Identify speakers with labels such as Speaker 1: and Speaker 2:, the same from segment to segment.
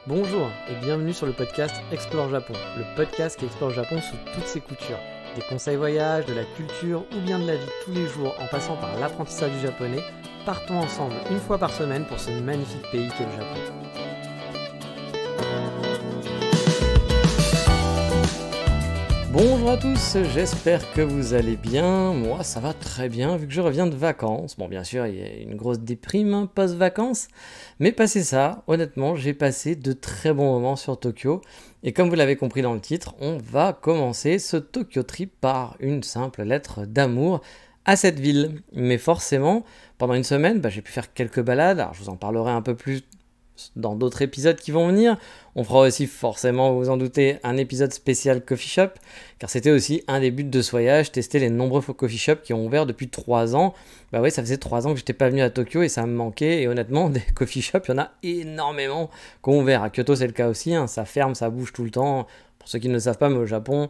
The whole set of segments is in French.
Speaker 1: Bonjour et bienvenue sur le podcast Explore Japon, le podcast qui explore Japon sous toutes ses coutures. Des conseils voyage, de la culture ou bien de la vie tous les jours en passant par l'apprentissage du japonais, partons ensemble une fois par semaine pour ce magnifique pays qu'est le Japon. Bonjour à tous, j'espère que vous allez bien. Moi ça va très bien vu que je reviens de vacances. Bon bien sûr il y a une grosse déprime post-vacances, mais passé ça, honnêtement j'ai passé de très bons moments sur Tokyo. Et comme vous l'avez compris dans le titre, on va commencer ce Tokyo Trip par une simple lettre d'amour à cette ville. Mais forcément, pendant une semaine, j'ai pu faire quelques balades, alors je vous en parlerai un peu plus dans d'autres épisodes qui vont venir. On fera aussi forcément, vous vous en doutez, un épisode spécial coffee shop, car c'était aussi un des buts de ce voyage, tester les nombreux coffee shops qui ont ouvert depuis 3 ans. Bah oui, ça faisait 3 ans que j'étais pas venu à Tokyo et ça me manquait, et honnêtement, des coffee shops, il y en a énormément qui ont ouvert. À Kyoto, c'est le cas aussi, ça ferme, ça bouge tout le temps. Pour ceux qui ne le savent pas, mais au Japon,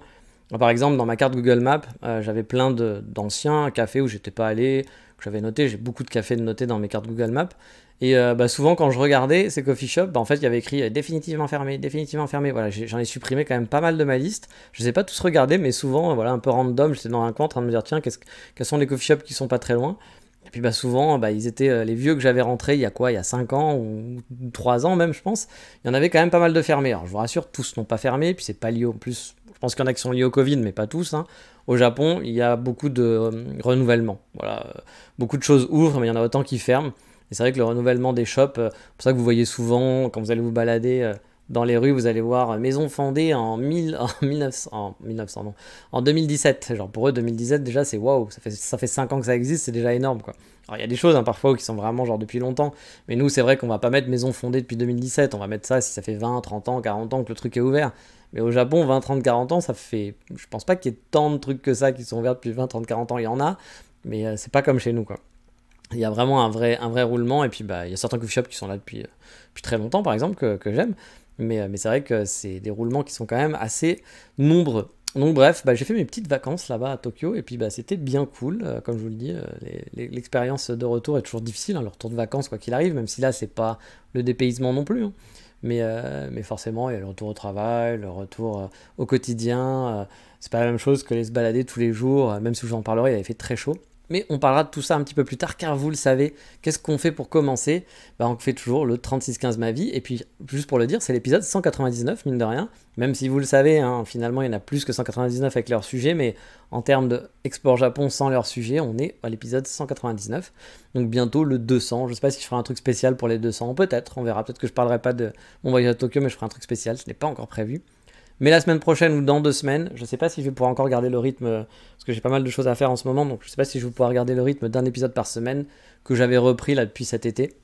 Speaker 1: par exemple, dans ma carte Google Maps, j'avais plein d'anciens cafés où j'étais pas allé, que j'avais noté, j'ai beaucoup de cafés notés dans mes cartes Google Maps. Et souvent quand je regardais ces coffee shops, en fait il y avait écrit définitivement fermé, voilà, j'en ai supprimé quand même pas mal de ma liste. Je ne les ai pas tous regardés, mais souvent, voilà, un peu random, j'étais dans un coin en train de me dire tiens, quels sont les coffee shops qui sont pas très loin. Et puis souvent, ils étaient les vieux que j'avais rentrés il y a 5 ans ou 3 ans même je pense. Il y en avait quand même pas mal de fermés. Alors je vous rassure, tous n'ont pas fermé, puis c'est pas lié en plus. Je pense qu'il y en a qui sont liés au Covid, mais pas tous. Au Japon, il y a beaucoup de renouvellement. Voilà, beaucoup de choses ouvrent, mais il y en a autant qui ferment. Et c'est vrai que le renouvellement des shops, c'est pour ça que vous voyez souvent, quand vous allez vous balader dans les rues, vous allez voir maison fondée en 1900, non, en 2017. Genre pour eux, 2017 déjà, c'est waouh, ça fait 5 ans que ça existe, c'est déjà énorme quoi. Alors il y a des choses parfois qui sont vraiment genre depuis longtemps, mais nous c'est vrai qu'on va pas mettre maison fondée depuis 2017, on va mettre ça si ça fait 20, 30 ans, 40 ans que le truc est ouvert. Mais au Japon, 20, 30, 40 ans, ça fait... Je pense pas qu'il y ait tant de trucs que ça qui sont ouverts depuis 20, 30, 40 ans, il y en a, mais c'est pas comme chez nous quoi. Il y a vraiment un vrai roulement, et puis il y a certains coffee shops qui sont là depuis très longtemps par exemple que j'aime, mais c'est vrai que c'est des roulements qui sont quand même assez nombreux. Donc bref, j'ai fait mes petites vacances là-bas à Tokyo, et puis c'était bien cool, comme je vous le dis, l'expérience de retour est toujours difficile, le retour de vacances quoi qu'il arrive, même si là c'est pas le dépaysement non plus, mais forcément il y a le retour au travail, le retour au quotidien, c'est pas la même chose que les se balader tous les jours, même si je vous en parlerai, il avait fait très chaud. Mais on parlera de tout ça un petit peu plus tard, car vous le savez, qu'est-ce qu'on fait pour commencer ? On fait toujours le 3615 ma vie, et puis juste pour le dire, c'est l'épisode 199, mine de rien, même si vous le savez, finalement il y en a plus que 199 avec leur sujet, mais en termes de Explore Japon sans leur sujet, on est à l'épisode 199, donc bientôt le 200, je sais pas si je ferai un truc spécial pour les 200, peut-être, on verra, peut-être que je parlerai pas de mon voyage à Tokyo, mais je ferai un truc spécial, ce n'est pas encore prévu. Mais la semaine prochaine ou dans 2 semaines, je ne sais pas si je vais pouvoir encore garder le rythme, parce que j'ai pas mal de choses à faire en ce moment, donc je ne sais pas si je vais pouvoir garder le rythme d'un épisode par semaine que j'avais repris là depuis cet été.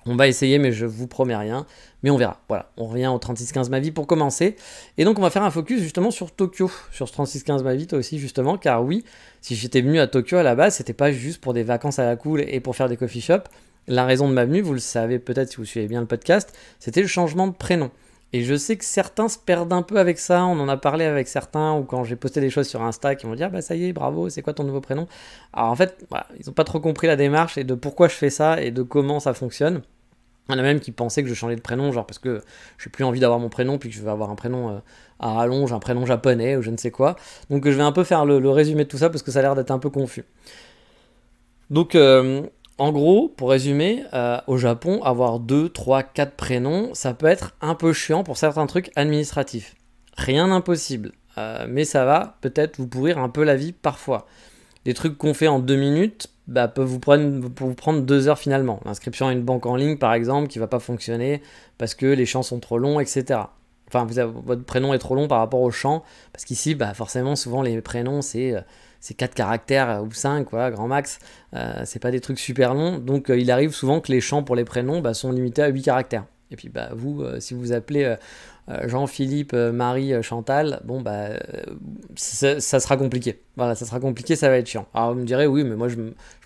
Speaker 1: On va essayer, mais je vous promets rien, mais on verra. Voilà, on revient au 3615 ma vie pour commencer. Et donc on va faire un focus justement sur Tokyo, sur ce 3615 ma vie toi aussi justement, car oui, si j'étais venu à Tokyo à la base, c'était pas juste pour des vacances à la cool et pour faire des coffee shops. La raison de ma venue, vous le savez peut-être si vous suivez bien le podcast, c'était le changement de prénom. Et je sais que certains se perdent un peu avec ça, on en a parlé avec certains, ou quand j'ai posté des choses sur Insta qui m'ont dit « Ah ça y est, bravo, c'est quoi ton nouveau prénom ?» Alors en fait, ils n'ont pas trop compris la démarche et de pourquoi je fais ça et de comment ça fonctionne. Il y en a même qui pensaient que je changeais de prénom, genre parce que j'ai plus envie d'avoir mon prénom, puis que je vais avoir un prénom à rallonge, un prénom japonais ou je ne sais quoi. Donc je vais un peu faire le résumé de tout ça parce que ça a l'air d'être un peu confus. Donc... en gros, pour résumer, au Japon, avoir 2, 3, 4 prénoms, ça peut être un peu chiant pour certains trucs administratifs. Rien d'impossible, mais ça va peut-être vous pourrir un peu la vie parfois. Les trucs qu'on fait en 2 minutes peuvent vous prendre 2 heures finalement. L'inscription à une banque en ligne, par exemple, qui ne va pas fonctionner parce que les champs sont trop longs, etc. Enfin, votre prénom est trop long par rapport au champ, parce qu'ici, forcément, souvent les prénoms, c'est 4 caractères ou 5, voilà, grand max. C'est pas des trucs super longs, donc il arrive souvent que les champs pour les prénoms sont limités à 8 caractères. Et puis vous, si vous appelez Jean-Philippe, Marie, Chantal, ça sera compliqué. Voilà, ça sera compliqué, ça va être chiant. Alors vous me direz, oui, mais moi je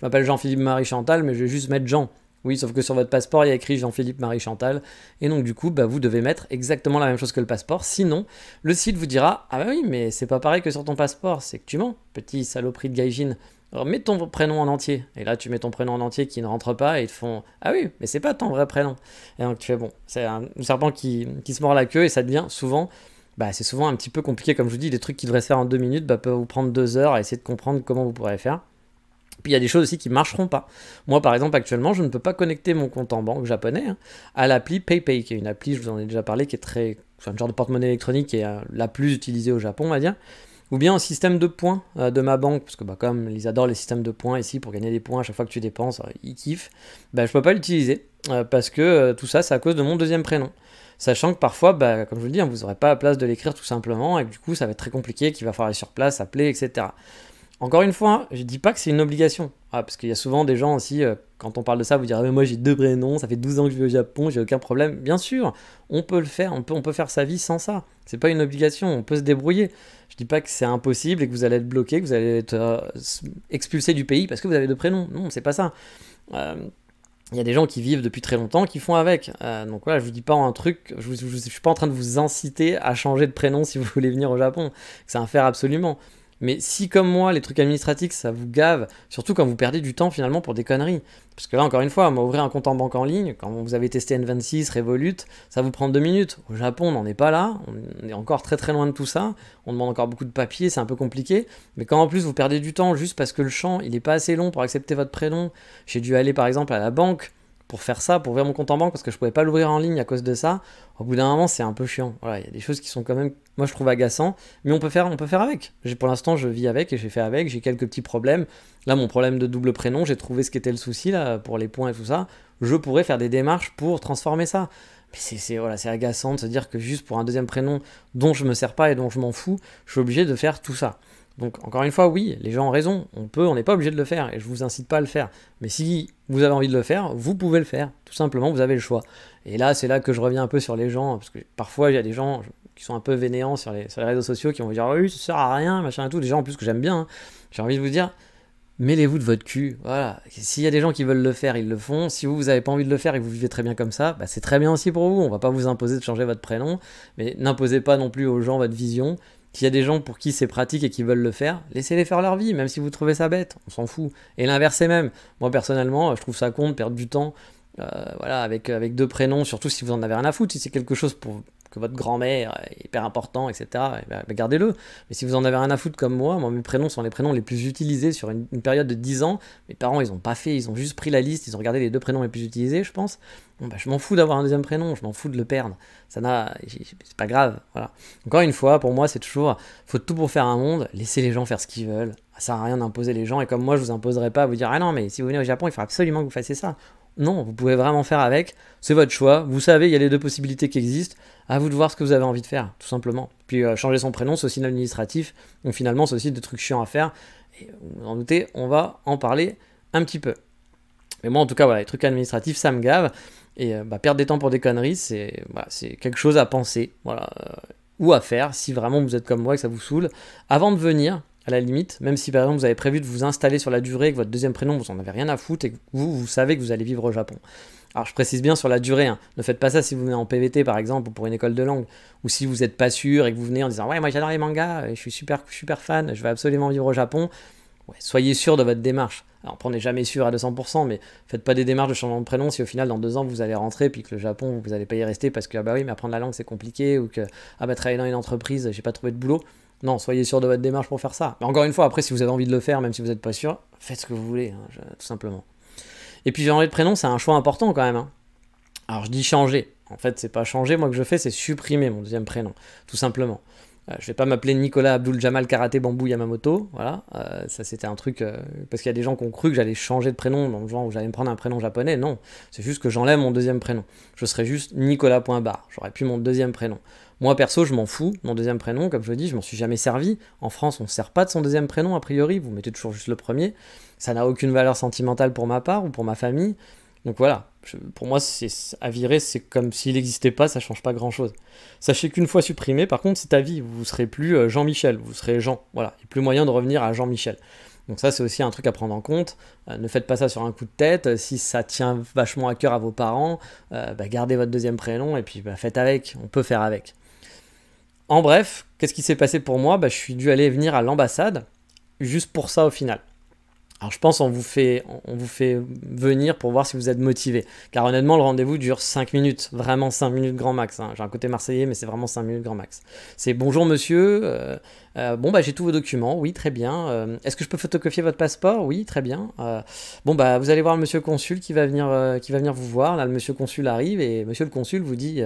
Speaker 1: m'appelle Jean-Philippe, Marie, Chantal, mais je vais juste mettre Jean. Oui, sauf que sur votre passeport, il y a écrit Jean-Philippe, Marie, Chantal. Et donc, du coup, vous devez mettre exactement la même chose que le passeport. Sinon, le site vous dira « Ah oui, mais c'est pas pareil que sur ton passeport, c'est que tu mens, petit saloperie de gaijin. » Alors, mets ton prénom en entier. Et là, tu mets ton prénom en entier qui ne rentre pas et ils te font ah oui, mais c'est pas ton vrai prénom. Et donc tu fais bon, c'est un serpent qui se mord la queue et ça devient souvent, bah, c'est souvent un petit peu compliqué. Comme je vous dis, des trucs qui devraient se faire en 2 minutes bah, peuvent vous prendre 2 heures à essayer de comprendre comment vous pourrez faire. Puis il y a des choses aussi qui ne marcheront pas. Moi, par exemple, actuellement, je ne peux pas connecter mon compte en banque japonais à l'appli PayPay, qui est une appli, je vous en ai déjà parlé, qui est c'est un genre de porte-monnaie électronique qui est la plus utilisée au Japon, on va dire. Ou bien au système de points de ma banque, parce que bah, comme ils adorent les systèmes de points ici, pour gagner des points à chaque fois que tu dépenses, ils kiffent, bah, je ne peux pas l'utiliser, parce que tout ça, c'est à cause de mon deuxième prénom. Sachant que parfois, bah, comme je vous le dis, vous n'aurez pas la place de l'écrire tout simplement, et que du coup, ça va être très compliqué, qu'il va falloir aller sur place, appeler, etc. Encore une fois, je dis pas que c'est une obligation. Parce qu'il y a souvent des gens aussi, quand on parle de ça, vous direz mais moi j'ai 2 prénoms, ça fait 12 ans que je vis au Japon, j'ai aucun problème. Bien sûr, on peut le faire, on peut faire sa vie sans ça. C'est pas une obligation, on peut se débrouiller. Je dis pas que c'est impossible et que vous allez être bloqué, que vous allez être expulsé du pays parce que vous avez 2 prénoms. Non, c'est pas ça. Il y a des gens qui vivent depuis très longtemps qui font avec. Donc voilà, je vous dis pas un truc, je suis pas en train de vous inciter à changer de prénom si vous voulez venir au Japon. C'est un faire absolument. Mais si comme moi, les trucs administratifs, ça vous gave, surtout quand vous perdez du temps finalement pour des conneries. Parce que là, encore une fois, ouvrir un compte en banque en ligne, quand vous avez testé N26, Revolut, ça vous prend 2 minutes. Au Japon, on n'en est pas là, on est encore très très loin de tout ça, on demande encore beaucoup de papiers, c'est un peu compliqué. Mais quand en plus vous perdez du temps juste parce que le champ, il n'est pas assez long pour accepter votre prénom, j'ai dû aller par exemple à la banque pour faire ça, pour ouvrir mon compte en banque, parce que je pouvais pas l'ouvrir en ligne à cause de ça, au bout d'un moment, c'est un peu chiant. Voilà, il y a des choses qui sont quand même, moi je trouve agaçant, mais on peut faire avec. Pour l'instant, je vis avec et j'ai fait avec, j'ai quelques petits problèmes. Là, mon problème de double prénom, j'ai trouvé ce qu'était le souci, là, pour les points et tout ça. Je pourrais faire des démarches pour transformer ça. Mais voilà, c'est agaçant de se dire que juste pour un deuxième prénom dont je me sers pas et dont je m'en fous, je suis obligé de faire tout ça. Donc encore une fois, oui, les gens ont raison, on n'est pas obligé de le faire, et je vous incite pas à le faire. Mais si vous avez envie de le faire, vous pouvez le faire, tout simplement, vous avez le choix. Et là, c'est là que je reviens un peu sur les gens, parce que parfois, il y a des gens qui sont un peu vénéants sur les réseaux sociaux, qui vont vous dire, oui, ça sert à rien, machin et tout, des gens en plus que j'aime bien, hein. J'ai envie de vous dire, mêlez-vous de votre cul, voilà. S'il y a des gens qui veulent le faire, ils le font. Si vous n'avez pas envie de le faire et que vous vivez très bien comme ça, bah c'est très bien aussi pour vous. On va pas vous imposer de changer votre prénom, mais n'imposez pas non plus aux gens votre vision. S'il y a des gens pour qui c'est pratique et qui veulent le faire, laissez-les faire leur vie, même si vous trouvez ça bête, on s'en fout. Et l'inverse est même. Moi personnellement, je trouve ça con de perdre du temps voilà, avec 2 prénoms, surtout si vous en avez rien à foutre, si c'est quelque chose pour que votre grand-mère est hyper important, etc., et ben, gardez-le. Mais si vous en avez rien à foutre comme moi, mes prénoms sont les prénoms les plus utilisés sur une période de 10 ans. Mes parents, ils n'ont pas fait, ils ont juste pris la liste, ils ont regardé les 2 prénoms les plus utilisés, je pense. Bon, bah, je m'en fous d'avoir un deuxième prénom, je m'en fous de le perdre. C'est pas grave, voilà. Encore une fois, pour moi, c'est toujours, faut tout pour faire un monde, laissez les gens faire ce qu'ils veulent. Ça sert à rien d'imposer les gens, et comme moi, je vous imposerai pas à vous dire, ah non, mais si vous venez au Japon, il faut absolument que vous fassiez ça. Non, vous pouvez vraiment faire avec, c'est votre choix, vous savez, il y a les 2 possibilités qui existent, à vous de voir ce que vous avez envie de faire, tout simplement. Puis changer son prénom, c'est aussi l'administratif, donc finalement, c'est aussi des trucs chiants à faire, et vous en doutez, on va en parler un petit peu. Mais moi, en tout cas, voilà, les trucs administratifs, ça me gave, et perdre des temps pour des conneries, c'est quelque chose à penser, voilà, ou à faire, si vraiment vous êtes comme moi et que ça vous saoule, avant de venir, à la limite, même si par exemple vous avez prévu de vous installer sur la durée, que votre deuxième prénom vous en avez rien à foutre et que vous savez que vous allez vivre au Japon. Alors je précise bien sur la durée, hein. Ne faites pas ça si vous venez en PVT par exemple ou pour une école de langue, ou si vous n'êtes pas sûr et que vous venez en disant ouais moi j'adore les mangas, je suis super fan, je vais absolument vivre au Japon. Ouais, soyez sûr de votre démarche. Alors on n'est jamais sûr à 200%, mais faites pas des démarches de changement de prénom si au final dans 2 ans vous allez rentrer puis que le Japon vous n'allez pas y rester parce que ah bah oui mais apprendre la langue c'est compliqué ou que ah bah travailler dans une entreprise j'ai pas trouvé de boulot. Non, soyez sûr de votre démarche pour faire ça. Mais encore une fois, après, si vous avez envie de le faire, même si vous n'êtes pas sûr, faites ce que vous voulez, hein, tout simplement. Et puis, changer de prénom, c'est un choix important quand même. Hein. Alors, je dis changer. En fait, c'est pas changer, moi, que je fais, c'est supprimer mon deuxième prénom, tout simplement. Je vais pas m'appeler Nicolas Abdul Jamal Karaté Bambou Yamamoto, voilà. Ça, c'était un truc... parce qu'il y a des gens qui ont cru que j'allais changer de prénom, dans le genre où j'allais me prendre un prénom japonais. Non, c'est juste que j'enlève mon deuxième prénom. Je serais juste Nicolas.bar. J'aurais plus mon deuxième prénom. Moi, perso, je m'en fous. Mon deuxième prénom, comme je le dis, je m'en suis jamais servi. En France, on ne se sert pas de son deuxième prénom, a priori. Vous mettez toujours juste le premier. Ça n'a aucune valeur sentimentale pour ma part ou pour ma famille. Donc voilà, pour moi, à virer, c'est comme s'il n'existait pas, ça change pas grand-chose. Sachez qu'une fois supprimé, par contre, c'est à vie. Vous ne serez plus Jean-Michel, vous serez Jean. Voilà, il n'y a plus moyen de revenir à Jean-Michel. Donc ça, c'est aussi un truc à prendre en compte. Ne faites pas ça sur un coup de tête. Si ça tient vachement à cœur à vos parents, gardez votre deuxième prénom et puis faites avec. On peut faire avec. En bref, qu'est-ce qui s'est passé pour moi ? Je suis dû aller venir à l'ambassade, juste pour ça au final. Alors je pense on vous fait venir pour voir si vous êtes motivé. Car honnêtement, le rendez-vous dure 5 minutes. Vraiment 5 minutes grand max. Hein. J'ai un côté marseillais, mais c'est vraiment 5 minutes grand max. C'est bonjour monsieur. Bon, bah j'ai tous vos documents. Oui, très bien. Est-ce que je peux photocopier votre passeport? Oui, très bien. Bon, bah vous allez voir le monsieur consul qui va venir vous voir. Là, le monsieur consul arrive et monsieur le consul vous dit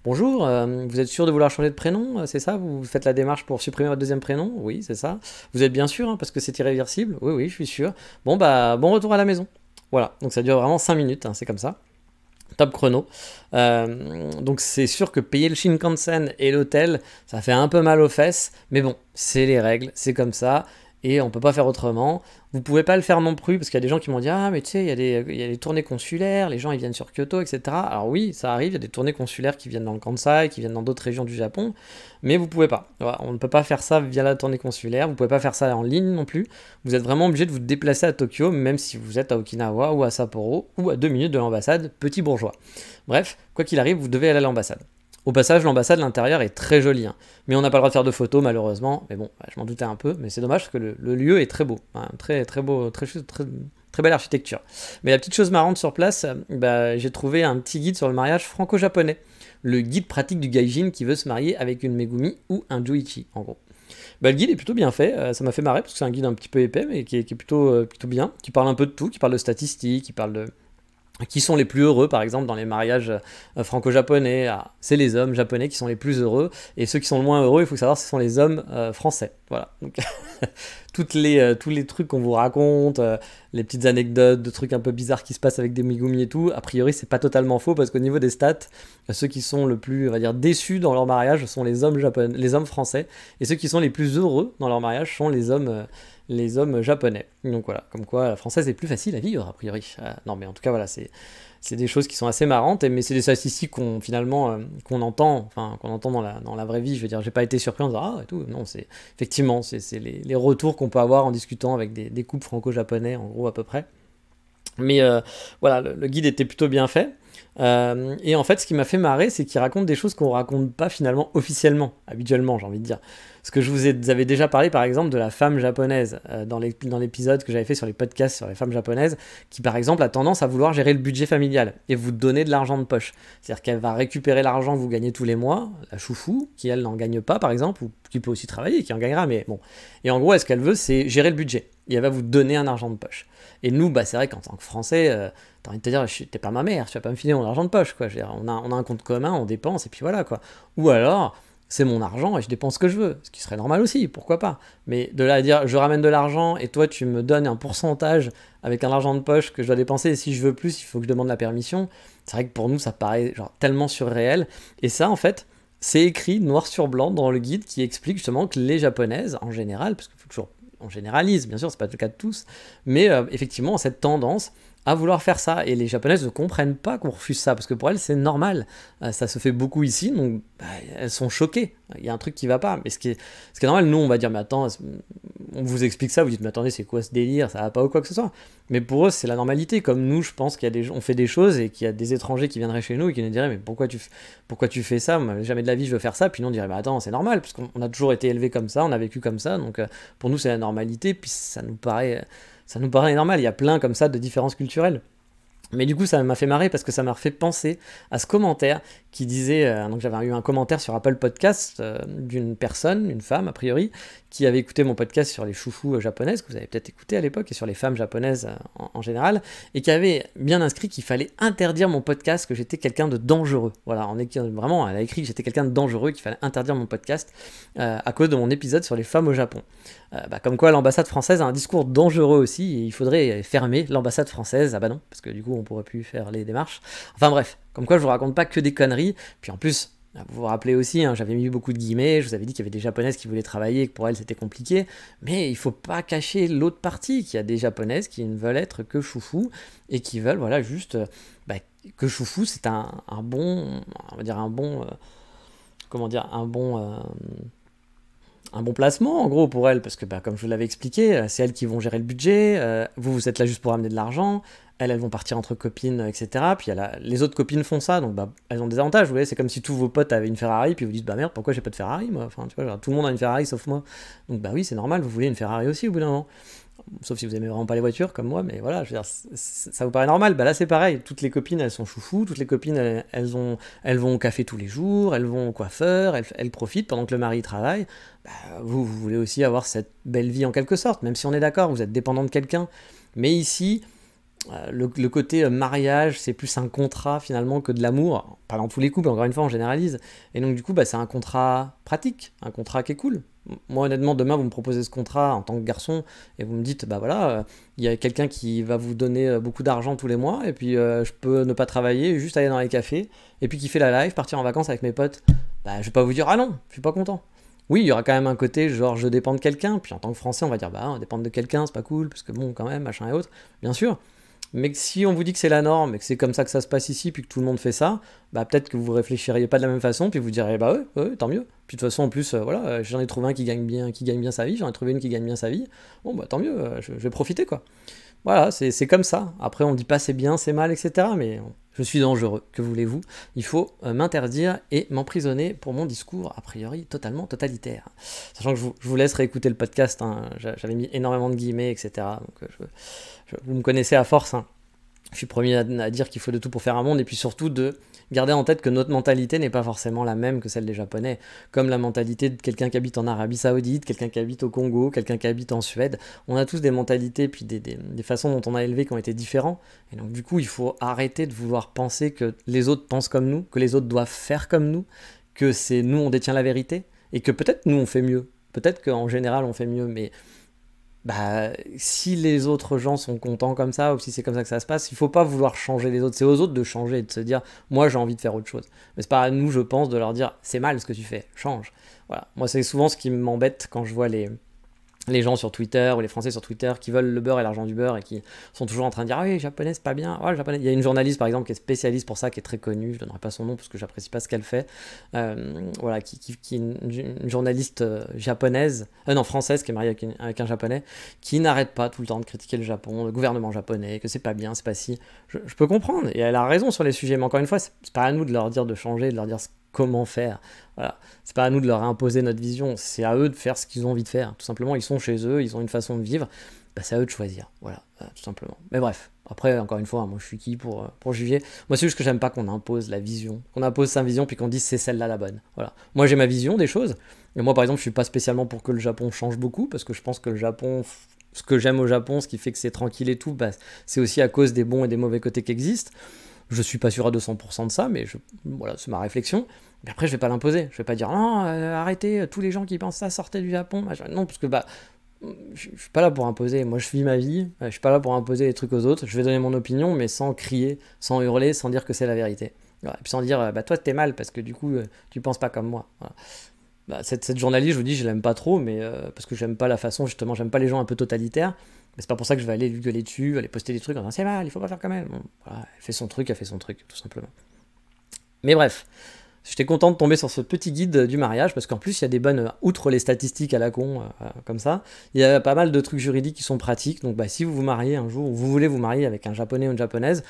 Speaker 1: bonjour, vous êtes sûr de vouloir changer de prénom? C'est ça? Vous faites la démarche pour supprimer votre deuxième prénom? Oui, c'est ça. Vous êtes bien sûr, hein, parce que c'est irréversible? Oui, oui, je suis sûr. Bon, bah, bon retour à la maison. Voilà, donc ça dure vraiment 5 minutes, hein, c'est comme ça. Top chrono. Donc c'est sûr que payer le Shinkansen et l'hôtel, ça fait un peu mal aux fesses, mais bon, c'est les règles, c'est comme ça, et on peut pas faire autrement. Vous pouvez pas le faire non plus, parce qu'il y a des gens qui m'ont dit ah mais tu sais, il y a des tournées consulaires, les gens ils viennent sur Kyoto, etc. Alors oui, ça arrive, il y a des tournées consulaires qui viennent dans le Kansai, qui viennent dans d'autres régions du Japon, mais vous pouvez pas. Voilà, on ne peut pas faire ça via la tournée consulaire, vous pouvez pas faire ça en ligne non plus. Vous êtes vraiment obligé de vous déplacer à Tokyo, même si vous êtes à Okinawa ou à Sapporo, ou à 2 minutes de l'ambassade, petit bourgeois. Bref, quoi qu'il arrive, vous devez aller à l'ambassade. Au passage, l'ambassade, l'intérieur est très joli, hein. Mais on n'a pas le droit de faire de photos malheureusement. Mais bon, je m'en doutais un peu, mais c'est dommage parce que le lieu est très beau, hein. Très très beau, très belle architecture. Mais la petite chose marrante sur place, j'ai trouvé un petit guide sur le mariage franco-japonais. Le guide pratique du gaijin qui veut se marier avec une megumi ou un juichi, en gros. Le guide est plutôt bien fait, ça m'a fait marrer parce que c'est un guide un petit peu épais, mais qui est plutôt bien, qui parle un peu de tout, qui parle de statistiques, qui parle de qui sont les plus heureux, par exemple, dans les mariages franco-japonais. Ah, c'est les hommes japonais qui sont les plus heureux, et ceux qui sont le moins heureux, il faut savoir, ce sont les hommes français. Voilà. Donc, tous les trucs qu'on vous raconte, les petites anecdotes de trucs un peu bizarres qui se passent avec des Megumi et tout, a priori, c'est pas totalement faux, parce qu'au niveau des stats, ceux qui sont le plus, on va dire, déçus dans leur mariage sont les hommes japonais, les hommes français, et ceux qui sont les plus heureux dans leur mariage sont les hommes japonais. Donc voilà, comme quoi la française est plus facile à vivre, a priori. Non, mais en tout cas, voilà, c'est des choses qui sont assez marrantes, mais c'est des statistiques qu'on entend, enfin, qu'on entend dans la vraie vie. Je veux dire, j'ai pas été surpris en disant ah et tout. Non, c'est effectivement, c'est les retours qu'on peut avoir en discutant avec des couples franco-japonais, en gros, à peu près. Mais voilà, le guide était plutôt bien fait. Et en fait, ce qui m'a fait marrer, c'est qu'il raconte des choses qu'on raconte pas finalement officiellement, habituellement, j'ai envie de dire. Parce que je vous avais déjà parlé, par exemple, de la femme japonaise dans l'épisode que j'avais fait sur les podcasts sur les femmes japonaises, qui, par exemple, a tendance à vouloir gérer le budget familial et vous donner de l'argent de poche. C'est-à-dire qu'elle va récupérer l'argent que vous gagnez tous les mois, la choufou, qui, elle, n'en gagne pas, par exemple, ou qui peut aussi travailler, qui en gagnera, mais bon. Et en gros, ce qu'elle veut, c'est gérer le budget. Et elle va vous donner un argent de poche. Et nous, c'est vrai qu'en tant que Français, t'as envie de te dire, t'es pas ma mère, tu vas pas me filer mon argent de poche, quoi. Je veux dire, on a un compte commun, on dépense, et puis voilà, quoi. Ou alors, c'est mon argent et je dépense ce que je veux, ce qui serait normal aussi, pourquoi pas. Mais de là à dire, je ramène de l'argent et toi, tu me donnes un pourcentage avec un argent de poche que je dois dépenser, et si je veux plus, il faut que je demande la permission. C'est vrai que pour nous, ça paraît genre tellement surréel. Et ça, en fait, c'est écrit noir sur blanc dans le guide qui explique justement que les japonaises, en général, parce qu'il faut toujours on généralise, bien sûr, c'est pas le cas de tous, mais effectivement, cette tendance à vouloir faire ça, et les japonaises ne comprennent pas qu'on refuse ça, parce que pour elles, c'est normal, ça se fait beaucoup ici, donc elles sont choquées, il y a un truc qui va pas, mais ce qui est normal, nous, on va dire, mais attends, on vous explique ça, vous dites, mais attendez, c'est quoi ce délire, ça va pas ou quoi que ce soit, mais pour eux, c'est la normalité, comme nous, je pense on fait des choses, et qu'il y a des étrangers qui viendraient chez nous, et qui nous diraient, mais pourquoi tu fais ça, moi, jamais de la vie je veux faire ça, puis nous, on dirait, mais attends, c'est normal, parce qu'on a toujours été élevés comme ça, on a vécu comme ça, donc pour nous, c'est la normalité, puis ça nous paraît normal, il y a plein comme ça de différences culturelles. Mais du coup, ça m'a fait marrer parce que ça m'a fait penser à ce commentaire qui disait, donc j'avais eu un commentaire sur Apple Podcast d'une personne, une femme a priori, qui avait écouté mon podcast sur les choufous japonaises, que vous avez peut-être écouté à l'époque, et sur les femmes japonaises en général, et qui avait bien inscrit qu'il fallait interdire mon podcast, que j'étais quelqu'un de dangereux. Voilà, vraiment, elle a écrit que j'étais quelqu'un de dangereux, qu'il fallait interdire mon podcast à cause de mon épisode sur les femmes au Japon. Comme quoi l'ambassade française a un discours dangereux aussi, et il faudrait fermer l'ambassade française. Ah bah non, parce que du coup on pourrait plus faire les démarches. Enfin bref, comme quoi je vous raconte pas que des conneries, puis en plus, vous vous rappelez aussi, hein, j'avais mis beaucoup de guillemets, je vous avais dit qu'il y avait des japonaises qui voulaient travailler et que pour elles c'était compliqué, mais il faut pas cacher l'autre partie, qu'il y a des japonaises qui ne veulent être que choufou, et qui veulent, voilà, juste, que choufou c'est un bon, on va dire un bon, un bon placement en gros pour elles, parce que comme je vous l'avais expliqué, c'est elles qui vont gérer le budget, vous êtes là juste pour amener de l'argent, elles vont partir entre copines, etc. Puis les autres copines font ça, donc bah, elles ont des avantages. Vous voyez, c'est comme si tous vos potes avaient une Ferrari, puis vous dites, bah merde, pourquoi j'ai pas de Ferrari, moi? Enfin, tu vois, genre, tout le monde a une Ferrari sauf moi. Donc bah oui, c'est normal, vous voulez une Ferrari aussi au bout d'un moment. Sauf si vous aimez vraiment pas les voitures comme moi, mais voilà, je veux dire, ça vous paraît normal. Bah là c'est pareil, toutes les copines elles sont chouchous, toutes les copines elles vont au café tous les jours, elles vont au coiffeur, elles profitent pendant que le mari travaille. Bah, vous voulez aussi avoir cette belle vie en quelque sorte, même si on est d'accord, vous êtes dépendant de quelqu'un. Mais ici, le côté mariage, c'est plus un contrat finalement que de l'amour. Pas dans tous les couples, encore une fois, on généralise. Et donc du coup, bah, c'est un contrat pratique, un contrat qui est cool. Moi, honnêtement, demain, vous me proposez ce contrat en tant que garçon et vous me dites, bah voilà, il y a quelqu'un qui va vous donner beaucoup d'argent tous les mois et puis je peux ne pas travailler, juste aller dans les cafés et puis kiffer la life, partir en vacances avec mes potes. Bah, je vais pas vous dire, ah non, je suis pas content. Oui, il y aura quand même un côté genre je dépends de quelqu'un, puis en tant que Français, on va dire, bah, on dépend de quelqu'un, c'est pas cool, parce que bon, quand même, machin et autres, bien sûr. Mais que si on vous dit que c'est la norme et que c'est comme ça que ça se passe ici, puis que tout le monde fait ça, bah peut-être que vous réfléchiriez pas de la même façon, puis vous direz bah ouais, ouais tant mieux. Puis de toute façon en plus voilà, j'en ai trouvé un qui gagne bien sa vie, j'en ai trouvé une qui gagne bien sa vie. Bon bah tant mieux, je vais profiter quoi. Voilà, c'est comme ça. Après on dit pas c'est bien, c'est mal, etc. Mais je suis dangereux, que voulez-vous? Il faut m'interdire et m'emprisonner pour mon discours a priori totalement totalitaire. Sachant que je vous laisse réécouter le podcast, hein, j'avais mis énormément de guillemets, etc. Donc vous me connaissez à force, hein. Je suis premier à dire qu'il faut de tout pour faire un monde, et puis surtout de garder en tête que notre mentalité n'est pas forcément la même que celle des Japonais, comme la mentalité de quelqu'un qui habite en Arabie Saoudite, quelqu'un qui habite au Congo, quelqu'un qui habite en Suède. On a tous des mentalités, puis des façons dont on a élevé qui ont été différents, et donc du coup il faut arrêter de vouloir penser que les autres pensent comme nous, que les autres doivent faire comme nous, que c'est nous on détient la vérité, et que peut-être nous on fait mieux, peut-être qu'en général on fait mieux, mais bah, si les autres gens sont contents comme ça, ou si c'est comme ça que ça se passe, il faut pas vouloir changer les autres. C'est aux autres de changer et de se dire, moi j'ai envie de faire autre chose. Mais c'est pas à nous, je pense, de leur dire, c'est mal ce que tu fais, change. Voilà. Moi, c'est souvent ce qui m'embête quand je vois les gens sur Twitter ou les Français sur Twitter qui veulent le beurre et l'argent du beurre et qui sont toujours en train de dire ah oui, japonais c'est pas bien. Ouais, le japonais. Il y a une journaliste par exemple qui est spécialiste pour ça, qui est très connue, je donnerai pas son nom parce que j'apprécie pas ce qu'elle fait. Voilà, qui est une journaliste japonaise, non française, qui est mariée avec un japonais, qui n'arrête pas tout le temps de critiquer le Japon, le gouvernement japonais, que c'est pas bien, c'est pas si. Je peux comprendre et elle a raison sur les sujets, mais encore une fois, c'est pas à nous de leur dire de changer, de leur dire comment faire. Voilà. C'est pas à nous de leur imposer notre vision, c'est à eux de faire ce qu'ils ont envie de faire. Tout simplement, ils sont chez eux, ils ont une façon de vivre, bah, c'est à eux de choisir. Voilà, tout simplement. Mais bref, après, encore une fois, moi je suis qui pour juger. Moi, c'est juste que j'aime pas qu'on impose la vision, qu'on impose sa vision puis qu'on dise c'est celle-là la bonne. Voilà. Moi, j'ai ma vision des choses. Et moi, par exemple, je suis pas spécialement pour que le Japon change beaucoup, parce que je pense que le Japon, ce que j'aime au Japon, ce qui fait que c'est tranquille et tout, bah, c'est aussi à cause des bons et des mauvais côtés qui existent. Je suis pas sûr à 200% de ça, mais voilà, c'est ma réflexion. Mais après, je vais pas l'imposer. Je vais pas dire non, arrêtez, tous les gens qui pensent ça, sortez du Japon. Non, parce que bah, je suis pas là pour imposer. Moi, je vis ma vie. Je suis pas là pour imposer les trucs aux autres. Je vais donner mon opinion, mais sans crier, sans hurler, sans dire que c'est la vérité. Voilà. Et puis sans dire, bah toi, t'es mal parce que du coup, tu penses pas comme moi. Voilà. Bah, cette journaliste, je vous dis, je l'aime pas trop, mais parce que j'aime pas la façon, justement, j'aime pas les gens un peu totalitaires. Mais c'est pas pour ça que je vais aller lui gueuler dessus, aller poster des trucs en disant c'est mal, il faut pas faire comme elle. Bon, voilà, elle fait son truc, tout simplement. Mais bref, j'étais content de tomber sur ce petit guide du mariage, parce qu'en plus, il y a des bonnes, outre les statistiques à la con, comme ça, il y a pas mal de trucs juridiques qui sont pratiques. Donc bah, si vous vous mariez un jour, ou vous voulez vous marier avec un japonais ou une japonaise,